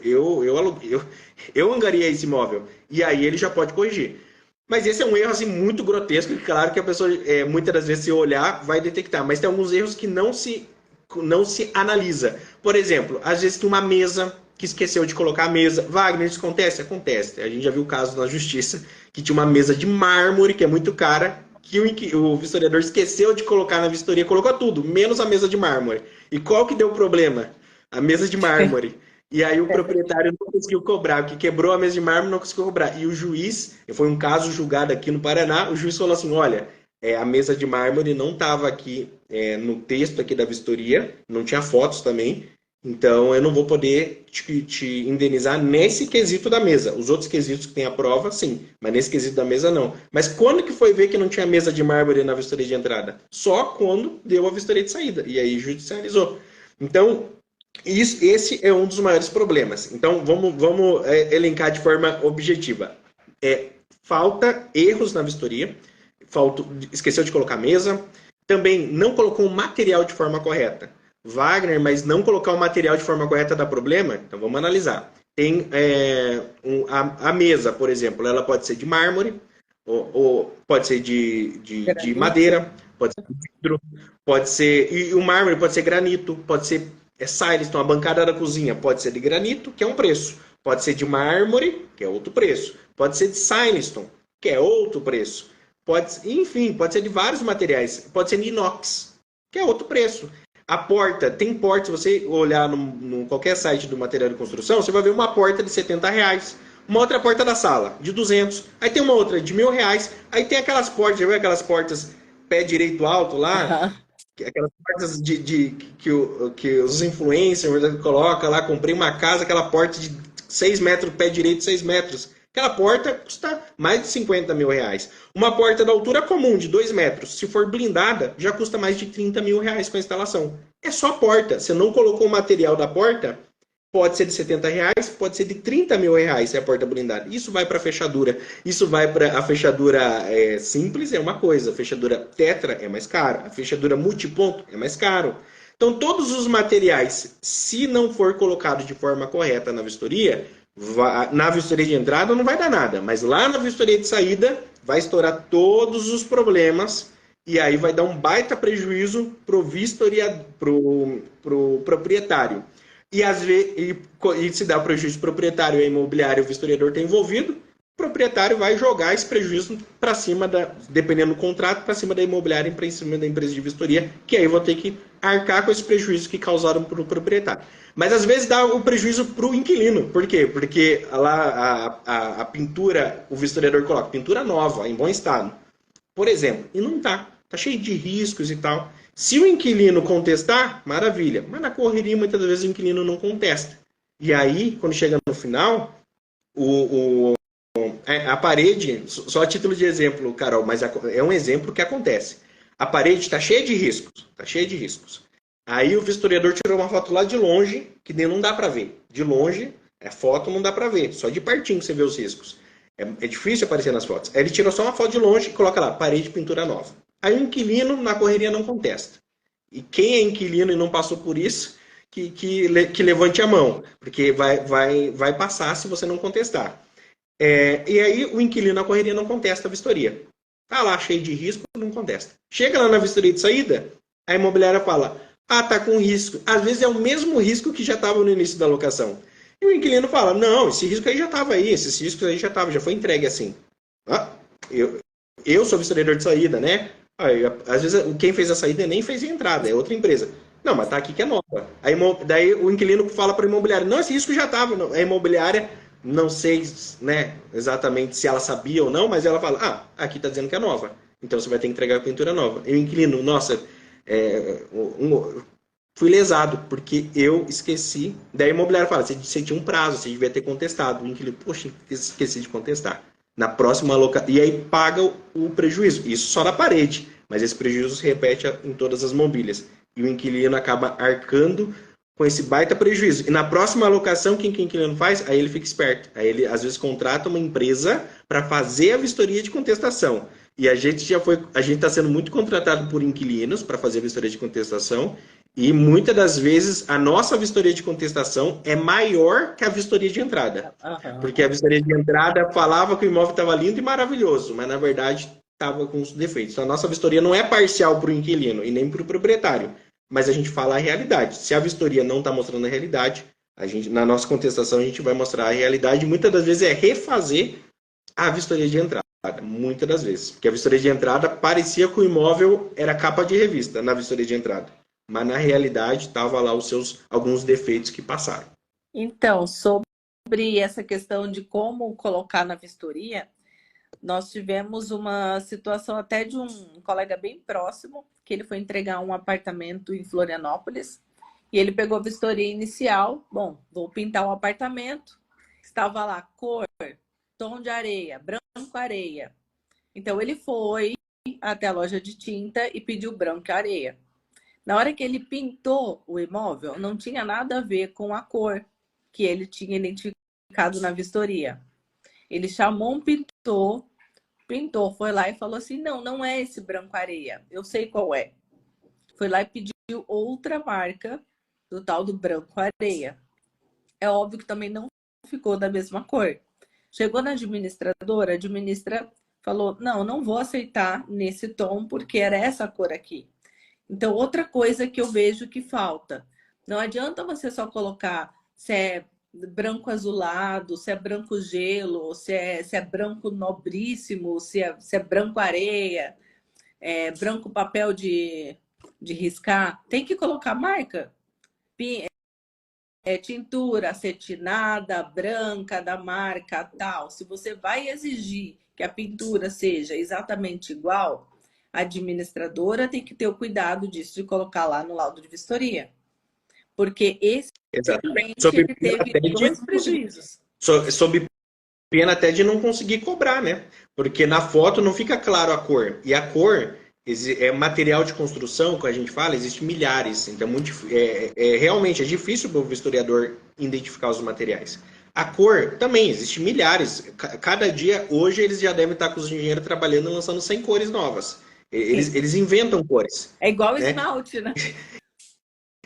eu angariei esse imóvel. E aí ele já pode corrigir. Mas esse é um erro assim, muito grotesco, e claro que a pessoa, muitas das vezes, se olhar, vai detectar. Mas tem alguns erros que não se analisa. Por exemplo, às vezes tem uma mesa que esqueceu de colocar a mesa. Wagner, isso acontece? Acontece. A gente já viu o caso na justiça, que tinha uma mesa de mármore, que é muito cara, que o vistoriador esqueceu de colocar na vistoria, colocou tudo, menos a mesa de mármore. E qual que deu o problema? A mesa de mármore. E aí o proprietário não conseguiu cobrar, porque quebrou a mesa de mármore, não conseguiu cobrar. E o juiz, foi um caso julgado aqui no Paraná, o juiz falou assim, olha, a mesa de mármore não estava aqui no texto aqui da vistoria, não tinha fotos também, então eu não vou poder te indenizar nesse quesito da mesa. Os outros quesitos que tem a prova, sim, mas nesse quesito da mesa não. Mas quando que foi ver que não tinha mesa de mármore na vistoria de entrada? Só quando deu a vistoria de saída, e aí judicializou. Então, esse é um dos maiores problemas. Então, vamos elencar de forma objetiva. Falta erros na vistoria, esqueceu de colocar mesa, também não colocou o material de forma correta. Wagner, mas não colocar o material de forma correta dá problema? Então vamos analisar. Tem a mesa, por exemplo, ela pode ser de mármore, ou pode ser de madeira, pode ser de vidro, pode ser. E o mármore pode ser granito, pode ser silestone, a bancada da cozinha pode ser de granito, que é um preço. Pode ser de mármore, que é outro preço. Pode ser de silestone, que é outro preço. Enfim, pode ser de vários materiais. Pode ser de inox, que é outro preço. A porta, tem porta, se você olhar no qualquer site do material de construção, você vai ver uma porta de R$70. Uma outra porta da sala, de 200. Aí tem uma outra de R$1.000. Aí tem aquelas portas, já viu aquelas portas pé direito alto lá? Aquelas portas que os influencers colocam lá, comprei uma casa, aquela porta de 6 metros, pé direito 6 metros. Aquela porta custa mais de R$50.000. Uma porta da altura comum, de 2 metros, se for blindada, já custa mais de R$30.000 com a instalação. É só a porta. Você não colocou o material da porta, pode ser de R$70, pode ser de R$30.000 se é a porta blindada. Isso vai para a fechadura. Isso vai para a fechadura simples, é uma coisa. A fechadura tetra é mais cara. A fechadura multiponto é mais caro. Então, todos os materiais, se não for colocado de forma correta na vistoria, na vistoria de entrada não vai dar nada, mas lá na vistoria de saída vai estourar todos os problemas e aí vai dar um baita prejuízo pro proprietário. E às vezes, e se dá prejuízo proprietário e imobiliário, o vistoriador está envolvido, o proprietário vai jogar esse prejuízo para cima dependendo do contrato, para cima da imobiliária, para cima da empresa de vistoria, que aí vou ter que arcar com esse prejuízo que causaram para o proprietário. Mas às vezes dá o prejuízo para o inquilino. Por quê? Porque lá a pintura, o vistoriador coloca pintura nova, em bom estado, por exemplo, e não está. Está cheio de riscos e tal. Se o inquilino contestar, maravilha. Mas na correria, muitas vezes, o inquilino não contesta. E aí, quando chega no final, a parede, só a título de exemplo, Carol, mas é um exemplo que acontece. A parede está cheia de riscos. Está cheia de riscos. Aí o vistoriador tirou uma foto lá de longe, que não dá para ver. De longe, foto não dá para ver. Só de pertinho você vê os riscos. É difícil aparecer nas fotos. Aí ele tirou só uma foto de longe e coloca lá, parede de pintura nova. Aí o inquilino, na correria, não contesta. E quem é inquilino e não passou por isso, que levante a mão. Porque vai passar se você não contestar. E aí o inquilino na correria não contesta a vistoria. Tá lá cheio de risco, não contesta. Chega lá na vistoria de saída, a imobiliária fala, tá com risco. Às vezes é o mesmo risco que já estava no início da locação. E o inquilino fala, não, esse risco aí já estava aí, esses riscos aí já foi entregue assim. Eu sou vistoriador de saída, né? Às vezes quem fez a saída nem fez a entrada, é outra empresa. Não, mas tá aqui que é nova. Daí o inquilino fala para a imobiliária, não, esse risco já estava. A imobiliária, não sei, né, exatamente se ela sabia ou não, mas ela fala, aqui está dizendo que é nova. Então você vai ter que entregar a pintura nova. E o inquilino, nossa, fui lesado, porque eu esqueci. Daí a imobiliária fala, você tinha um prazo, você devia ter contestado. O inquilino, poxa, esqueci de contestar. Na próxima E aí paga o prejuízo. Isso só na parede, mas esse prejuízo se repete em todas as mobílias. E o inquilino acaba arcando com esse baita prejuízo. E na próxima alocação, que o inquilino faz? Aí ele fica esperto. Aí ele, às vezes, contrata uma empresa para fazer a vistoria de contestação. E a gente está sendo muito contratado por inquilinos para fazer a vistoria de contestação. E muitas das vezes a nossa vistoria de contestação é maior que a vistoria de entrada. Porque a Aham. vistoria de entrada falava que o imóvel estava lindo e maravilhoso, mas na verdade estava com os defeitos. Então a nossa vistoria não é parcial para o inquilino e nem para o proprietário, mas a gente fala a realidade. Se a vistoria não está mostrando a realidade, na nossa contestação a gente vai mostrar a realidade. Muitas das vezes é refazer a vistoria de entrada. Muitas das vezes. Porque a vistoria de entrada parecia que o imóvel era capa de revista na vistoria de entrada. Mas na realidade estava lá os seus alguns defeitos que passaram. Então, sobre essa questão de como colocar na vistoria, nós tivemos uma situação até de um colega bem próximo, que ele foi entregar um apartamento em Florianópolis, e ele pegou a vistoria inicial. Bom, vou pintar o apartamento. Estava lá cor, tom de areia, branco areia. Então ele foi até a loja de tinta e pediu branco areia. Na hora que ele pintou o imóvel, não tinha nada a ver com a cor que ele tinha identificado na vistoria. Ele chamou um pintor foi lá e falou assim: não, não é esse branco areia, eu sei qual é. Foi lá e pediu outra marca do tal do branco areia. É óbvio que também não ficou da mesma cor. Chegou na administradora, a administra falou: não, não vou aceitar nesse tom porque era essa cor aqui. Então, outra coisa que eu vejo que falta. Não adianta você só colocar se é branco azulado, se é branco gelo, se é branco nobríssimo, se é branco areia, branco papel de riscar. Tem que colocar marca. Tintura acetinada, branca, da marca tal. Se você vai exigir que a pintura seja exatamente igual, a administradora tem que ter o cuidado disso, de colocar lá no laudo de vistoria. Porque esse Exatamente. cliente ele teve dois prejuízos. Sob pena até de não conseguir cobrar, né? Porque na foto não fica claro a cor. E a cor é material de construção, que a gente fala, existe milhares. Então, realmente é difícil para o historiador identificar os materiais. A cor também, existe milhares. Cada dia, hoje, eles já devem estar com os engenheiros trabalhando e lançando 100 cores novas. Eles inventam cores, É igual né? esmalte, né?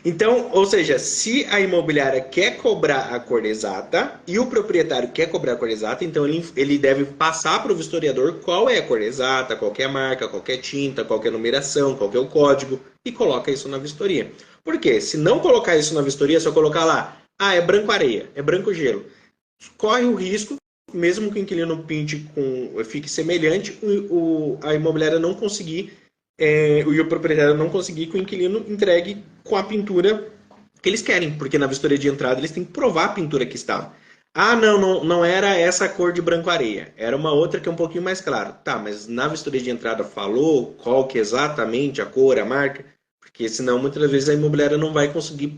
Então, ou seja, se a imobiliária quer cobrar a cor exata e o proprietário quer cobrar a cor exata, então ele deve passar para o vistoriador qual é a cor exata, qual é a marca, qual é a tinta, qual é a numeração, qual é o código e coloca isso na vistoria. Por quê? Se não colocar isso na vistoria, só colocar lá, é branco areia, é branco gelo, corre o risco, mesmo que o inquilino fique semelhante, a imobiliária não conseguir e o proprietário não conseguir que o inquilino entregue com a pintura que eles querem, porque na vistoria de entrada eles têm que provar a pintura que estava. Não era essa cor de branco areia, era uma outra que é um pouquinho mais clara. Tá, mas na vistoria de entrada falou qual que é exatamente a cor, a marca, porque senão muitas vezes a imobiliária não vai conseguir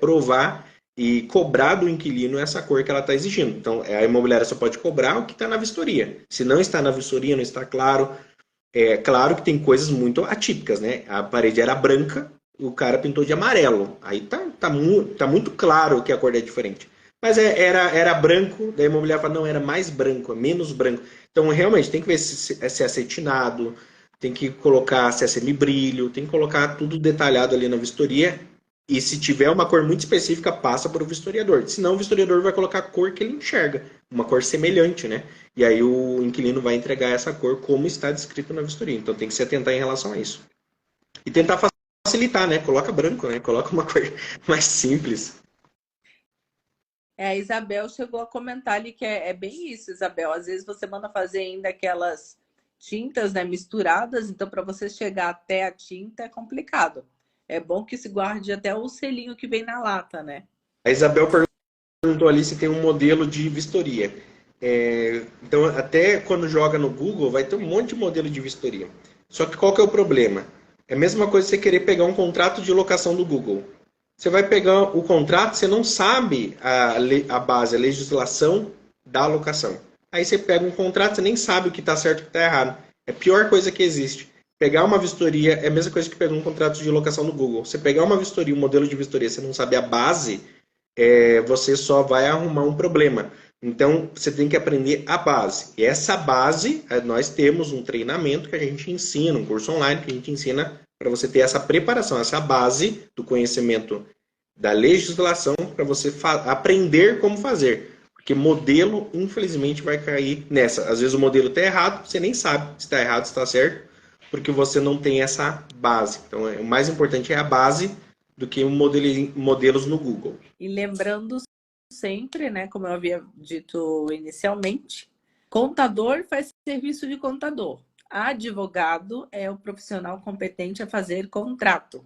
provar e cobrar do inquilino essa cor que ela está exigindo. Então a imobiliária só pode cobrar o que está na vistoria. Se não está na vistoria, não está claro, é claro que tem coisas muito atípicas, né? A parede era branca, o cara pintou de amarelo. Aí tá muito claro que a cor é diferente. Mas era branco, daí a imobiliária fala, não, era mais branco, é menos branco. Então, realmente, tem que ver se é acetinado, tem que colocar se é semibrilho, tem que colocar tudo detalhado ali na vistoria. E se tiver uma cor muito específica, passa para o vistoriador. Senão, o vistoriador vai colocar a cor que ele enxerga, uma cor semelhante, né? E aí o inquilino vai entregar essa cor como está descrito na vistoria. Então tem que se atentar em relação a isso. E tentar facilitar, né? Coloca branco, né? Coloca uma cor mais simples. A Isabel chegou a comentar ali que é bem isso, Isabel. Às vezes você manda fazer ainda aquelas tintas, né, misturadas, então para você chegar até a tinta é complicado. É bom que se guarde até o selinho que vem na lata, né? A Isabel perguntou ali se tem um modelo de vistoria. Então, até quando joga no Google, vai ter um monte de modelo de vistoria. Só que qual que é o problema? É a mesma coisa você querer pegar um contrato de locação do Google. Você vai pegar o contrato, você não sabe a base, a legislação da locação. Aí você pega um contrato, você nem sabe o que está certo e o que está errado. É a pior coisa que existe. Pegar uma vistoria é a mesma coisa que pegar um contrato de locação no Google. Você pegar uma vistoria, um modelo de vistoria, você não sabe a base, você só vai arrumar um problema. Então, você tem que aprender a base. E essa base, nós temos um treinamento que a gente ensina, um curso online que a gente ensina para você ter essa preparação, essa base do conhecimento da legislação para você aprender como fazer. Porque modelo, infelizmente, vai cair nessa. Às vezes o modelo está errado, você nem sabe se está errado, se está certo, porque você não tem essa base. Então, o mais importante é a base do que modelos no Google. E lembrando sempre, né, como eu havia dito inicialmente, contador faz serviço de contador. Advogado é o profissional competente a fazer contrato.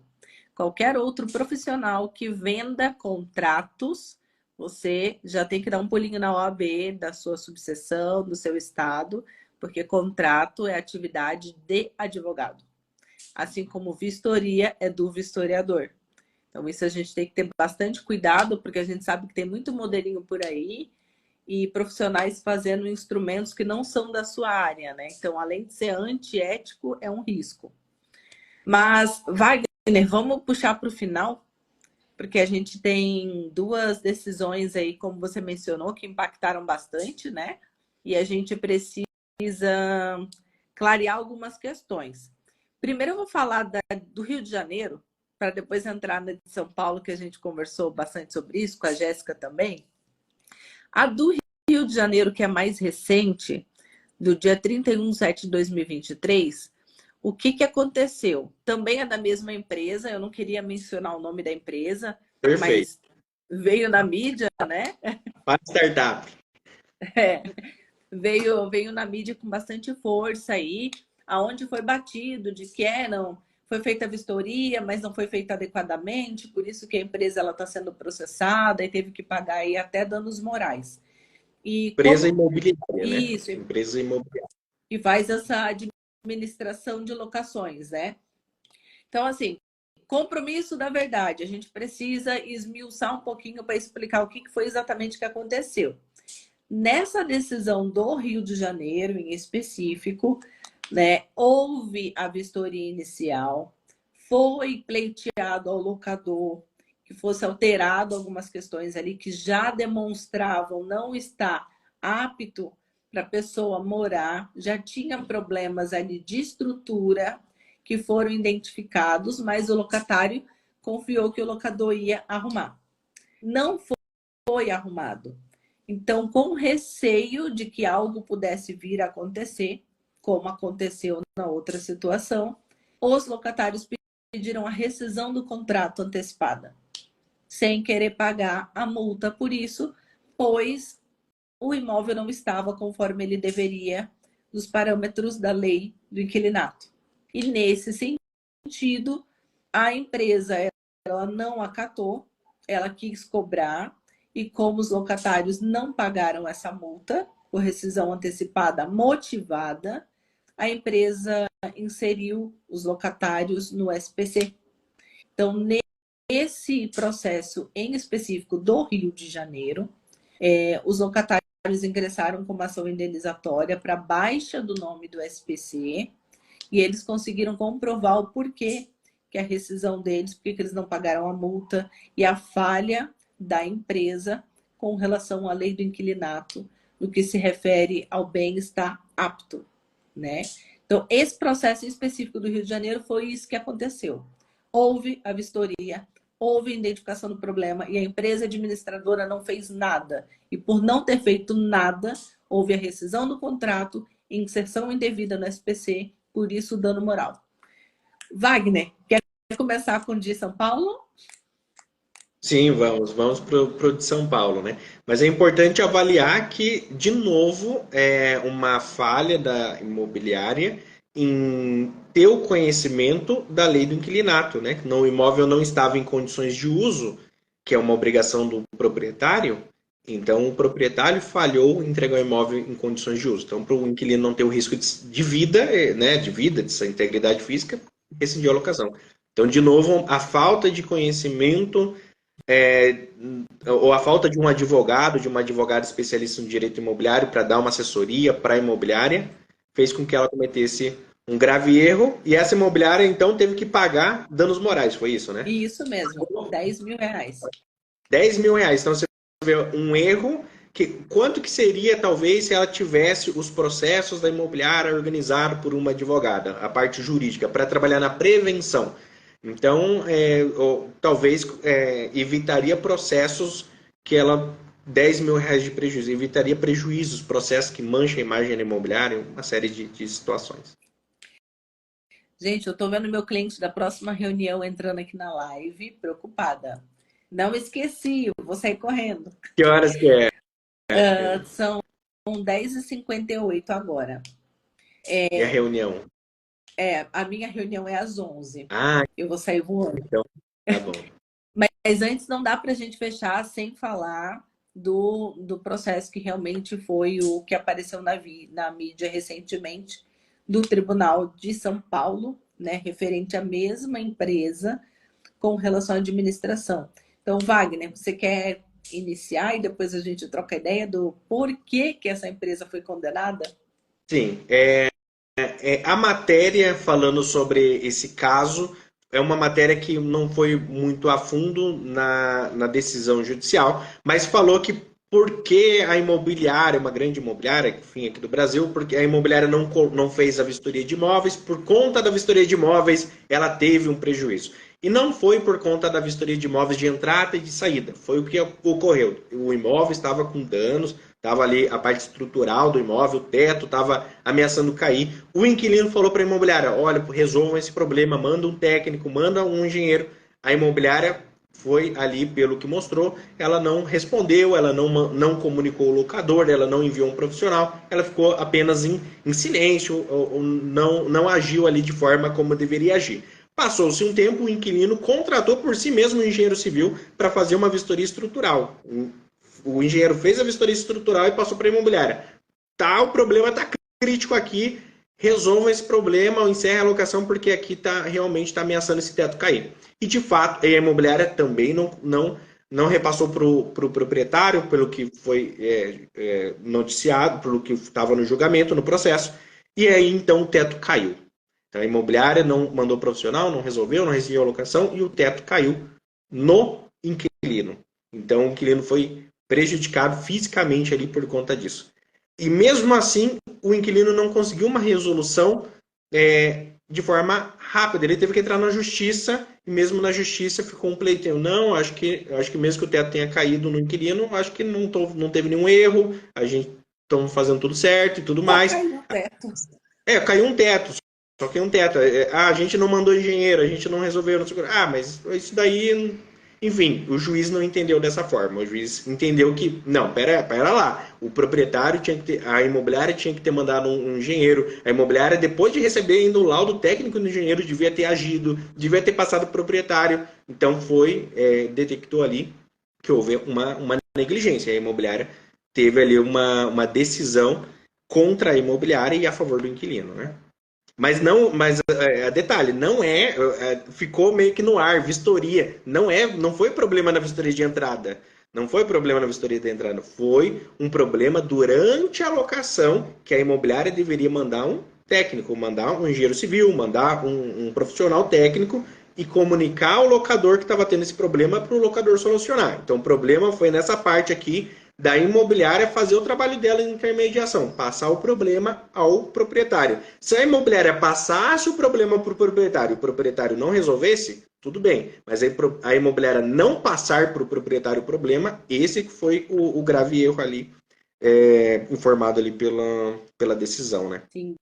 Qualquer outro profissional que venda contratos, você já tem que dar um pulinho na OAB da sua subseção, do seu estado, porque contrato é atividade de advogado. Assim como vistoria é do vistoriador. Então, isso a gente tem que ter bastante cuidado, porque a gente sabe que tem muito modelinho por aí e profissionais fazendo instrumentos que não são da sua área, né? Então, além de ser antiético, é um risco. Mas, Wagner, vamos puxar para o final, porque a gente tem duas decisões aí, como você mencionou, que impactaram bastante, né? E a gente precisa clarear algumas questões. Primeiro eu vou falar do Rio de Janeiro, para depois entrar na de São Paulo, que a gente conversou bastante sobre isso, com a Jéssica também. A do Rio de Janeiro, que é mais recente, do dia 31/7/2023, o que aconteceu? Também é da mesma empresa, eu não queria mencionar o nome da empresa, Perfeito. mas veio na mídia, né? Para startup. Veio na mídia com bastante força aí, aonde foi batido de que não foi feita a vistoria, mas não foi feita adequadamente, por isso que a empresa está sendo processada e teve que pagar aí até danos morais. Empresa imobiliária, né? Isso, Empresa imobiliária. e faz essa administração de locações, né? Então, assim, compromisso da verdade. A gente precisa esmiuçar um pouquinho para explicar o que foi exatamente que aconteceu. Nessa decisão do Rio de Janeiro, em específico, né, houve a vistoria inicial, foi pleiteado ao locador que fosse alterado algumas questões ali que já demonstravam não estar apto para a pessoa morar, já tinha problemas ali de estrutura que foram identificados, mas o locatário confiou que o locador ia arrumar. Não foi arrumado. Então, com receio de que algo pudesse vir a acontecer, como aconteceu na outra situação, os locatários pediram a rescisão do contrato antecipada, sem querer pagar a multa por isso, pois o imóvel não estava conforme ele deveria nos parâmetros da lei do inquilinato. E nesse sentido, a empresa ela não acatou, ela quis cobrar, e como os locatários não pagaram essa multa por rescisão antecipada motivada, a empresa inseriu os locatários no SPC. Então, nesse processo em específico do Rio de Janeiro, os locatários ingressaram com uma ação indenizatória para baixa do nome do SPC e eles conseguiram comprovar o porquê que a rescisão deles, porque eles não pagaram a multa e a falha da empresa com relação à lei do inquilinato, no que se refere ao bem-estar apto, né? Então, esse processo específico do Rio de Janeiro foi isso que aconteceu. Houve a vistoria, houve a identificação do problema e a empresa administradora não fez nada. E por não ter feito nada, houve a rescisão do contrato, inserção indevida no SPC, por isso o dano moral. Wagner, quer começar com o de São Paulo? Sim, vamos pro de São Paulo, né? Mas é importante avaliar que, de novo, é uma falha da imobiliária em ter o conhecimento da lei do inquilinato, né? O imóvel não estava em condições de uso, que é uma obrigação do proprietário, então o proprietário falhou em entregar o imóvel em condições de uso. Então, para o inquilino não ter o risco de vida, né, de vida, de sua integridade física, rescindiu a locação. Então, de novo, a falta de conhecimento é, ou a falta de um advogado, de uma advogada especialista no direito imobiliário para dar uma assessoria para a imobiliária, fez com que ela cometesse um grave erro e essa imobiliária então teve que pagar danos morais, foi isso, né? E isso mesmo, R$ 10.000. 10 mil reais. Então você vê um erro que quanto que seria talvez se ela tivesse os processos da imobiliária organizado por uma advogada, a parte jurídica, para trabalhar na prevenção. Então, ou, talvez evitaria processos que ela 10 mil reais de prejuízo, evitaria prejuízos, processos que mancham a imagem da imobiliária, uma série de situações. Gente, eu tô vendo meu cliente da próxima reunião entrando aqui na live, preocupada. Não esqueci, eu vou sair correndo. Que horas que é? São 10h58 agora. É a reunião. A minha reunião é às 11. Ah, Eu vou sair voando. então tá bom. Mas antes não dá para a gente fechar sem falar do processo que realmente foi o que apareceu na mídia recentemente do Tribunal de São Paulo, né, referente à mesma empresa com relação à administração. Então, Wagner, você quer iniciar e depois a gente troca a ideia do porquê que essa empresa foi condenada? Sim, a matéria falando sobre esse caso é uma matéria que não foi muito a fundo na decisão judicial, mas falou que porque a imobiliária, uma grande imobiliária, enfim, aqui do Brasil, porque a imobiliária não fez a vistoria de imóveis, por conta da vistoria de imóveis, ela teve um prejuízo. E não foi por conta da vistoria de imóveis de entrada e de saída, foi o que ocorreu. O imóvel estava com danos, estava ali a parte estrutural do imóvel, o teto estava ameaçando cair. O inquilino falou para a imobiliária: olha, resolvam esse problema, manda um técnico, manda um engenheiro. A imobiliária foi ali, pelo que mostrou, ela não respondeu, ela não comunicou o locador, ela não enviou um profissional, ela ficou apenas em silêncio, ou não agiu ali de forma como deveria agir. Passou-se um tempo, o inquilino contratou por si mesmo um engenheiro civil para fazer uma vistoria estrutural. O engenheiro fez a vistoria estrutural e passou para a imobiliária. Tá, o problema está crítico aqui, resolva esse problema ou encerre a locação porque aqui realmente está ameaçando esse teto cair. E de fato, a imobiliária também não repassou para o proprietário, pelo que foi noticiado, pelo que estava no julgamento, no processo, e aí então o teto caiu. Então, a imobiliária não mandou profissional, não resolveu, não recebeu a locação e o teto caiu no inquilino. Então, o inquilino foi prejudicado fisicamente ali por conta disso. E mesmo assim, o inquilino não conseguiu uma resolução de forma rápida. Ele teve que entrar na justiça e mesmo na justiça ficou um pleiteio. Não, acho que mesmo que o teto tenha caído no inquilino, acho que não teve nenhum erro, a gente estamos fazendo tudo certo e tudo Só mais. caiu o teto. Caiu um teto, só que um teto. A gente não mandou engenheiro, a gente não resolveu. Não sei, mas isso daí. Enfim, o juiz não entendeu dessa forma. O juiz entendeu que, não, pera lá. O proprietário tinha que ter, a imobiliária tinha que ter mandado um engenheiro. A imobiliária, depois de receber ainda o laudo técnico do engenheiro, devia ter agido, devia ter passado para o proprietário. Então detectou ali que houve uma negligência. A imobiliária teve ali uma decisão contra a imobiliária e a favor do inquilino, né? Detalhe, ficou meio que no ar, vistoria, não foi problema na vistoria de entrada, não foi problema na vistoria de entrada, foi um problema durante a locação que a imobiliária deveria mandar um técnico, mandar um engenheiro civil, mandar um profissional técnico e comunicar ao locador que estava tendo esse problema para o locador solucionar. Então o problema foi nessa parte aqui da imobiliária fazer o trabalho dela em intermediação, passar o problema ao proprietário. Se a imobiliária passasse o problema para o proprietário não resolvesse, tudo bem. Mas a imobiliária não passar para o proprietário o problema, esse foi o grave erro ali, informado ali pela decisão, né? Sim,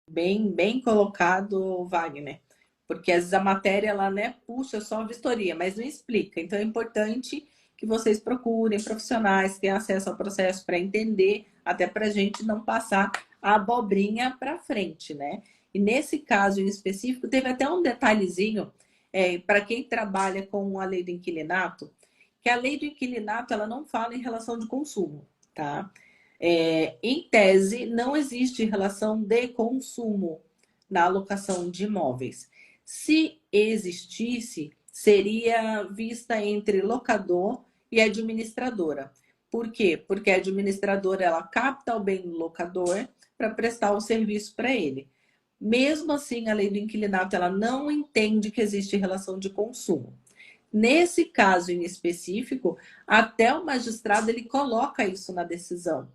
bem colocado, Wagner. Porque às vezes a matéria ela, né, puxa só a vistoria, mas não explica. Então é importante que vocês procurem profissionais que tenham acesso ao processo para entender, até para a gente não passar a abobrinha para frente, né? E nesse caso em específico, teve até um detalhezinho, para quem trabalha com a lei do inquilinato, que a lei do inquilinato ela não fala em relação de consumo, tá? Em tese, não existe relação de consumo na alocação de imóveis. Se existisse, seria vista entre locador e administradora. Por quê? Porque a administradora ela capta o bem do locador para prestar o serviço para ele. Mesmo assim, a lei do inquilinato ela não entende que existe relação de consumo. Nesse caso em específico, até o magistrado ele coloca isso na decisão.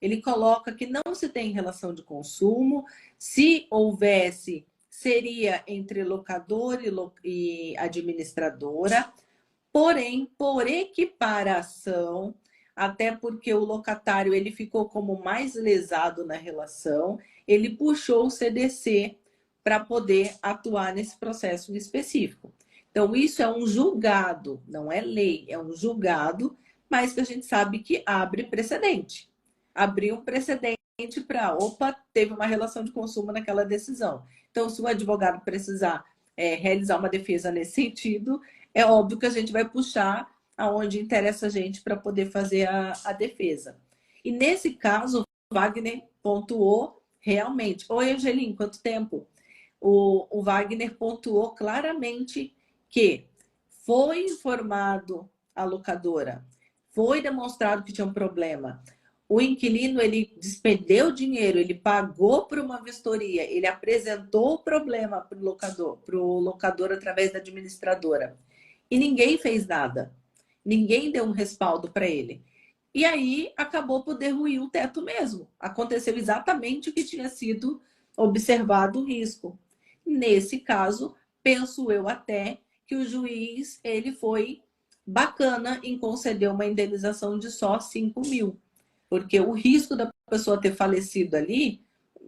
Ele coloca que não se tem relação de consumo, se houvesse, seria entre locador e administradora, porém, por equiparação, até porque o locatário ele ficou como mais lesado na relação, ele puxou o CDC para poder atuar nesse processo em específico. Então, isso é um julgado, não é lei, é um julgado, mas que a gente sabe que abre precedente. Abriu um precedente para, opa, teve uma relação de consumo naquela decisão. Então, se o advogado precisar realizar uma defesa nesse sentido, é óbvio que a gente vai puxar aonde interessa a gente para poder fazer a defesa. E nesse caso, o Wagner pontuou realmente. Oi, Angelim, quanto tempo? O Wagner pontuou claramente que foi informado a locadora, foi demonstrado que tinha um problema. O inquilino, ele despendeu dinheiro, ele pagou por uma vistoria, ele apresentou o problema para o locador através da administradora. E ninguém fez nada. Ninguém deu um respaldo para ele. E aí acabou por derruir o teto mesmo. Aconteceu exatamente o que tinha sido observado o risco. Nesse caso, penso eu até que o juiz ele foi bacana em conceder uma indenização de só 5 mil. Porque o risco da pessoa ter falecido ali,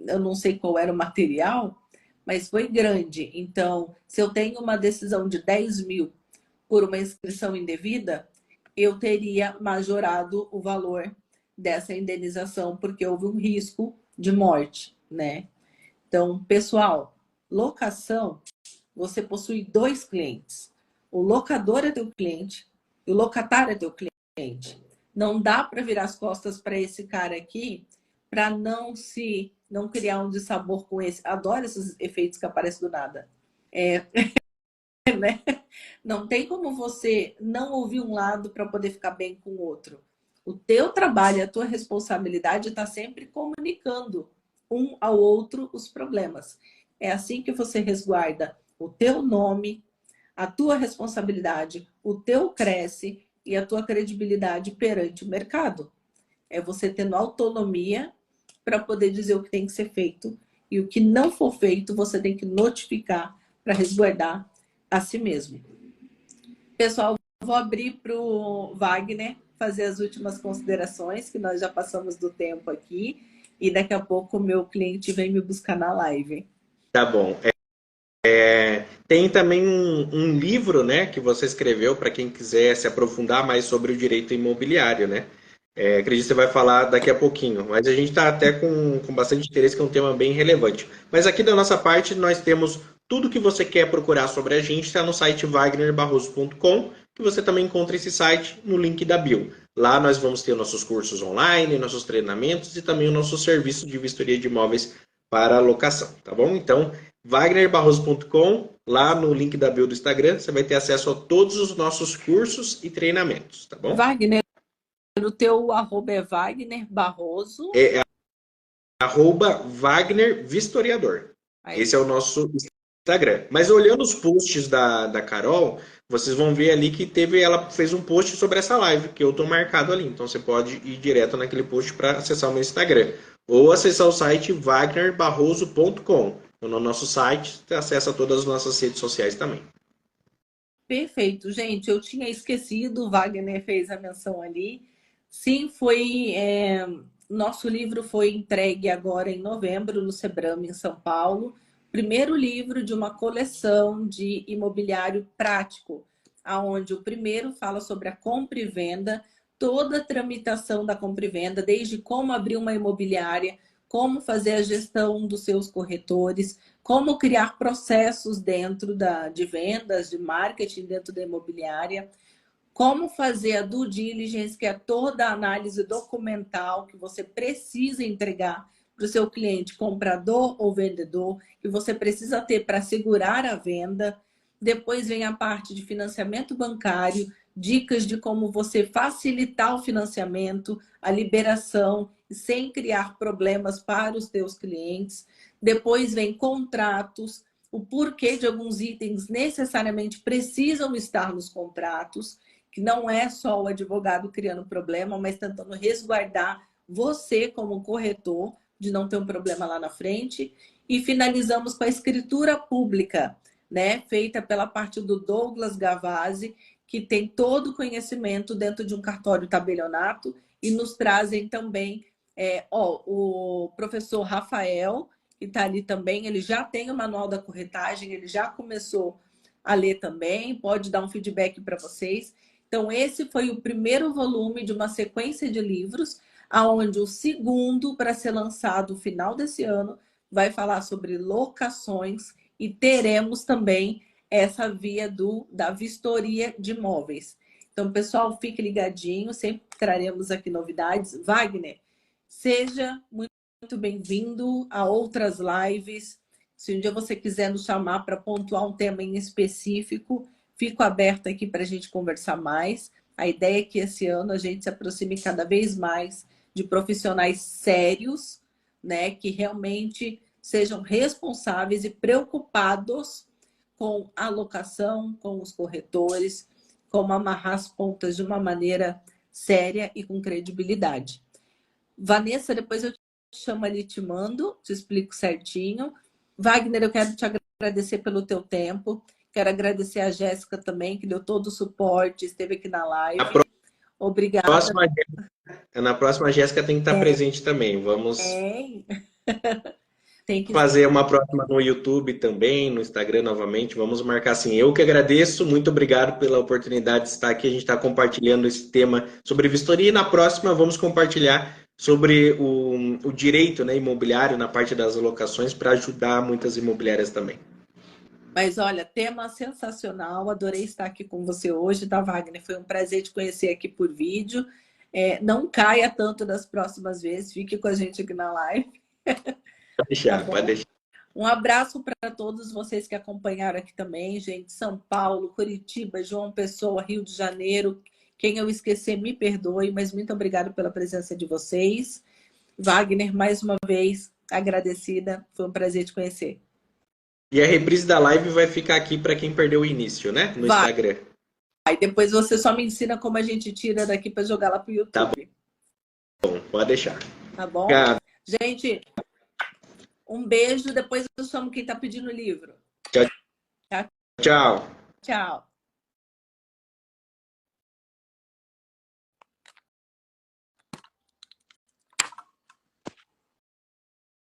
eu não sei qual era o material, mas foi grande. Então, se eu tenho uma decisão de 10 mil por uma inscrição indevida, eu teria majorado o valor dessa indenização, porque houve um risco de morte, né? Então, pessoal, locação, você possui dois clientes. O locador é teu cliente e o locatário é teu cliente. Não dá para virar as costas para esse cara aqui para não criar um dissabor com esse. Adoro esses efeitos que aparecem do nada. Né? Não tem como você não ouvir um lado para poder ficar bem com o outro. O teu trabalho, a tua responsabilidade está sempre comunicando um ao outro os problemas. É assim que você resguarda o teu nome, a tua responsabilidade, o teu cresce e a tua credibilidade perante o mercado. É você tendo autonomia para poder dizer o que tem que ser feito e o que não for feito, você tem que notificar para resguardar a si mesmo. Pessoal, vou abrir para o Wagner fazer as últimas considerações, que nós já passamos do tempo aqui, e daqui a pouco o meu cliente vem me buscar na live. Tá bom. Tem também um livro, né, que você escreveu para quem quiser se aprofundar mais sobre o direito imobiliário, né? Acredito que você vai falar daqui a pouquinho, mas a gente está até com bastante interesse, que é um tema bem relevante. Mas aqui da nossa parte, nós temos tudo que você quer procurar sobre a gente, está no site wagnerbarroso.com, que você também encontra esse site no link da bio. Lá nós vamos ter nossos cursos online, nossos treinamentos e também o nosso serviço de vistoria de imóveis para locação, tá bom? Então, wagnerbarroso.com, lá no link da bio do Instagram, você vai ter acesso a todos os nossos cursos e treinamentos, tá bom? Wagner, o teu arroba é Wagner Barroso. Wagner Vistoriador. Aí. Esse é o nosso Instagram. Mas olhando os posts da Carol, vocês vão ver ali que ela fez um post sobre essa live, que eu estou marcado ali. Então você pode ir direto naquele post para acessar o meu Instagram. Ou acessar o site wagnerbarroso.com. No nosso site, você acessa todas as nossas redes sociais também. Perfeito, gente. Eu tinha esquecido, o Wagner fez a menção ali. Sim, foi. Nosso livro foi entregue agora em novembro no Sebrame, em São Paulo. Primeiro livro de uma coleção de imobiliário prático, aonde o primeiro fala sobre a compra e venda, toda a tramitação da compra e venda, desde como abrir uma imobiliária, como fazer a gestão dos seus corretores, como criar processos dentro de vendas, de marketing dentro da imobiliária, como fazer a due diligence, que é toda a análise documental que você precisa entregar para o seu cliente, comprador ou vendedor, que você precisa ter para segurar a venda. Depois vem a parte de financiamento bancário, dicas de como você facilitar o financiamento, a liberação, sem criar problemas para os seus clientes. Depois vem contratos, o porquê de alguns itens necessariamente precisam estar nos contratos, que não é só o advogado criando problema, mas tentando resguardar você como corretor de não ter um problema lá na frente. E finalizamos com a escritura pública, né, feita pela parte do Douglas Gavazzi, que tem todo o conhecimento dentro de um cartório tabelionato, e nos trazem também o professor Rafael, que está ali também, ele já tem o manual da corretagem, ele já começou a ler também, pode dar um feedback para vocês. Então, esse foi o primeiro volume de uma sequência de livros, aonde o segundo, para ser lançado no final desse ano, vai falar sobre locações, e teremos também essa via da vistoria de imóveis. Então, pessoal, fique ligadinho, sempre traremos aqui novidades. Wagner, seja muito bem-vindo a outras lives. Se um dia você quiser nos chamar para pontuar um tema em específico, fico aberta aqui para a gente conversar mais. A ideia é que esse ano a gente se aproxime cada vez mais de profissionais sérios, né, que realmente sejam responsáveis e preocupados com a locação, com os corretores, como amarrar as pontas de uma maneira séria e com credibilidade. Vanessa, depois eu te chamo ali, te mando, te explico certinho. Wagner, eu quero te agradecer pelo teu tempo. Quero agradecer a Jéssica também, que deu todo o suporte, esteve aqui na live. Obrigada. Na próxima, a Jéssica tem que estar presente também. Vamos tem que fazer uma próxima no YouTube também, no Instagram novamente. Vamos marcar assim. Eu que agradeço, muito obrigado pela oportunidade de estar aqui. A gente está compartilhando esse tema sobre vistoria, e na próxima vamos compartilhar sobre o direito, né, imobiliário na parte das locações, para ajudar muitas imobiliárias também. Mas olha, tema sensacional, adorei estar aqui com você hoje, tá, Wagner? Foi um prazer te conhecer aqui por vídeo. Não caia tanto das próximas vezes, fique com a gente aqui na live. Pode deixar, tá, pode deixar. Um abraço para todos vocês que acompanharam aqui também, gente. São Paulo, Curitiba, João Pessoa, Rio de Janeiro. Quem eu esquecer, me perdoe, mas muito obrigado pela presença de vocês. Wagner, mais uma vez, agradecida. Foi um prazer te conhecer. E a reprise da live vai ficar aqui para quem perdeu o início, né? No Instagram. Aí depois você só me ensina como a gente tira daqui para jogar lá pro YouTube. Tá bom, pode deixar. Tá bom? Obrigado. Gente, um beijo. Depois eu chamo quem tá pedindo o livro. Tchau. Tá? Tchau. Tchau.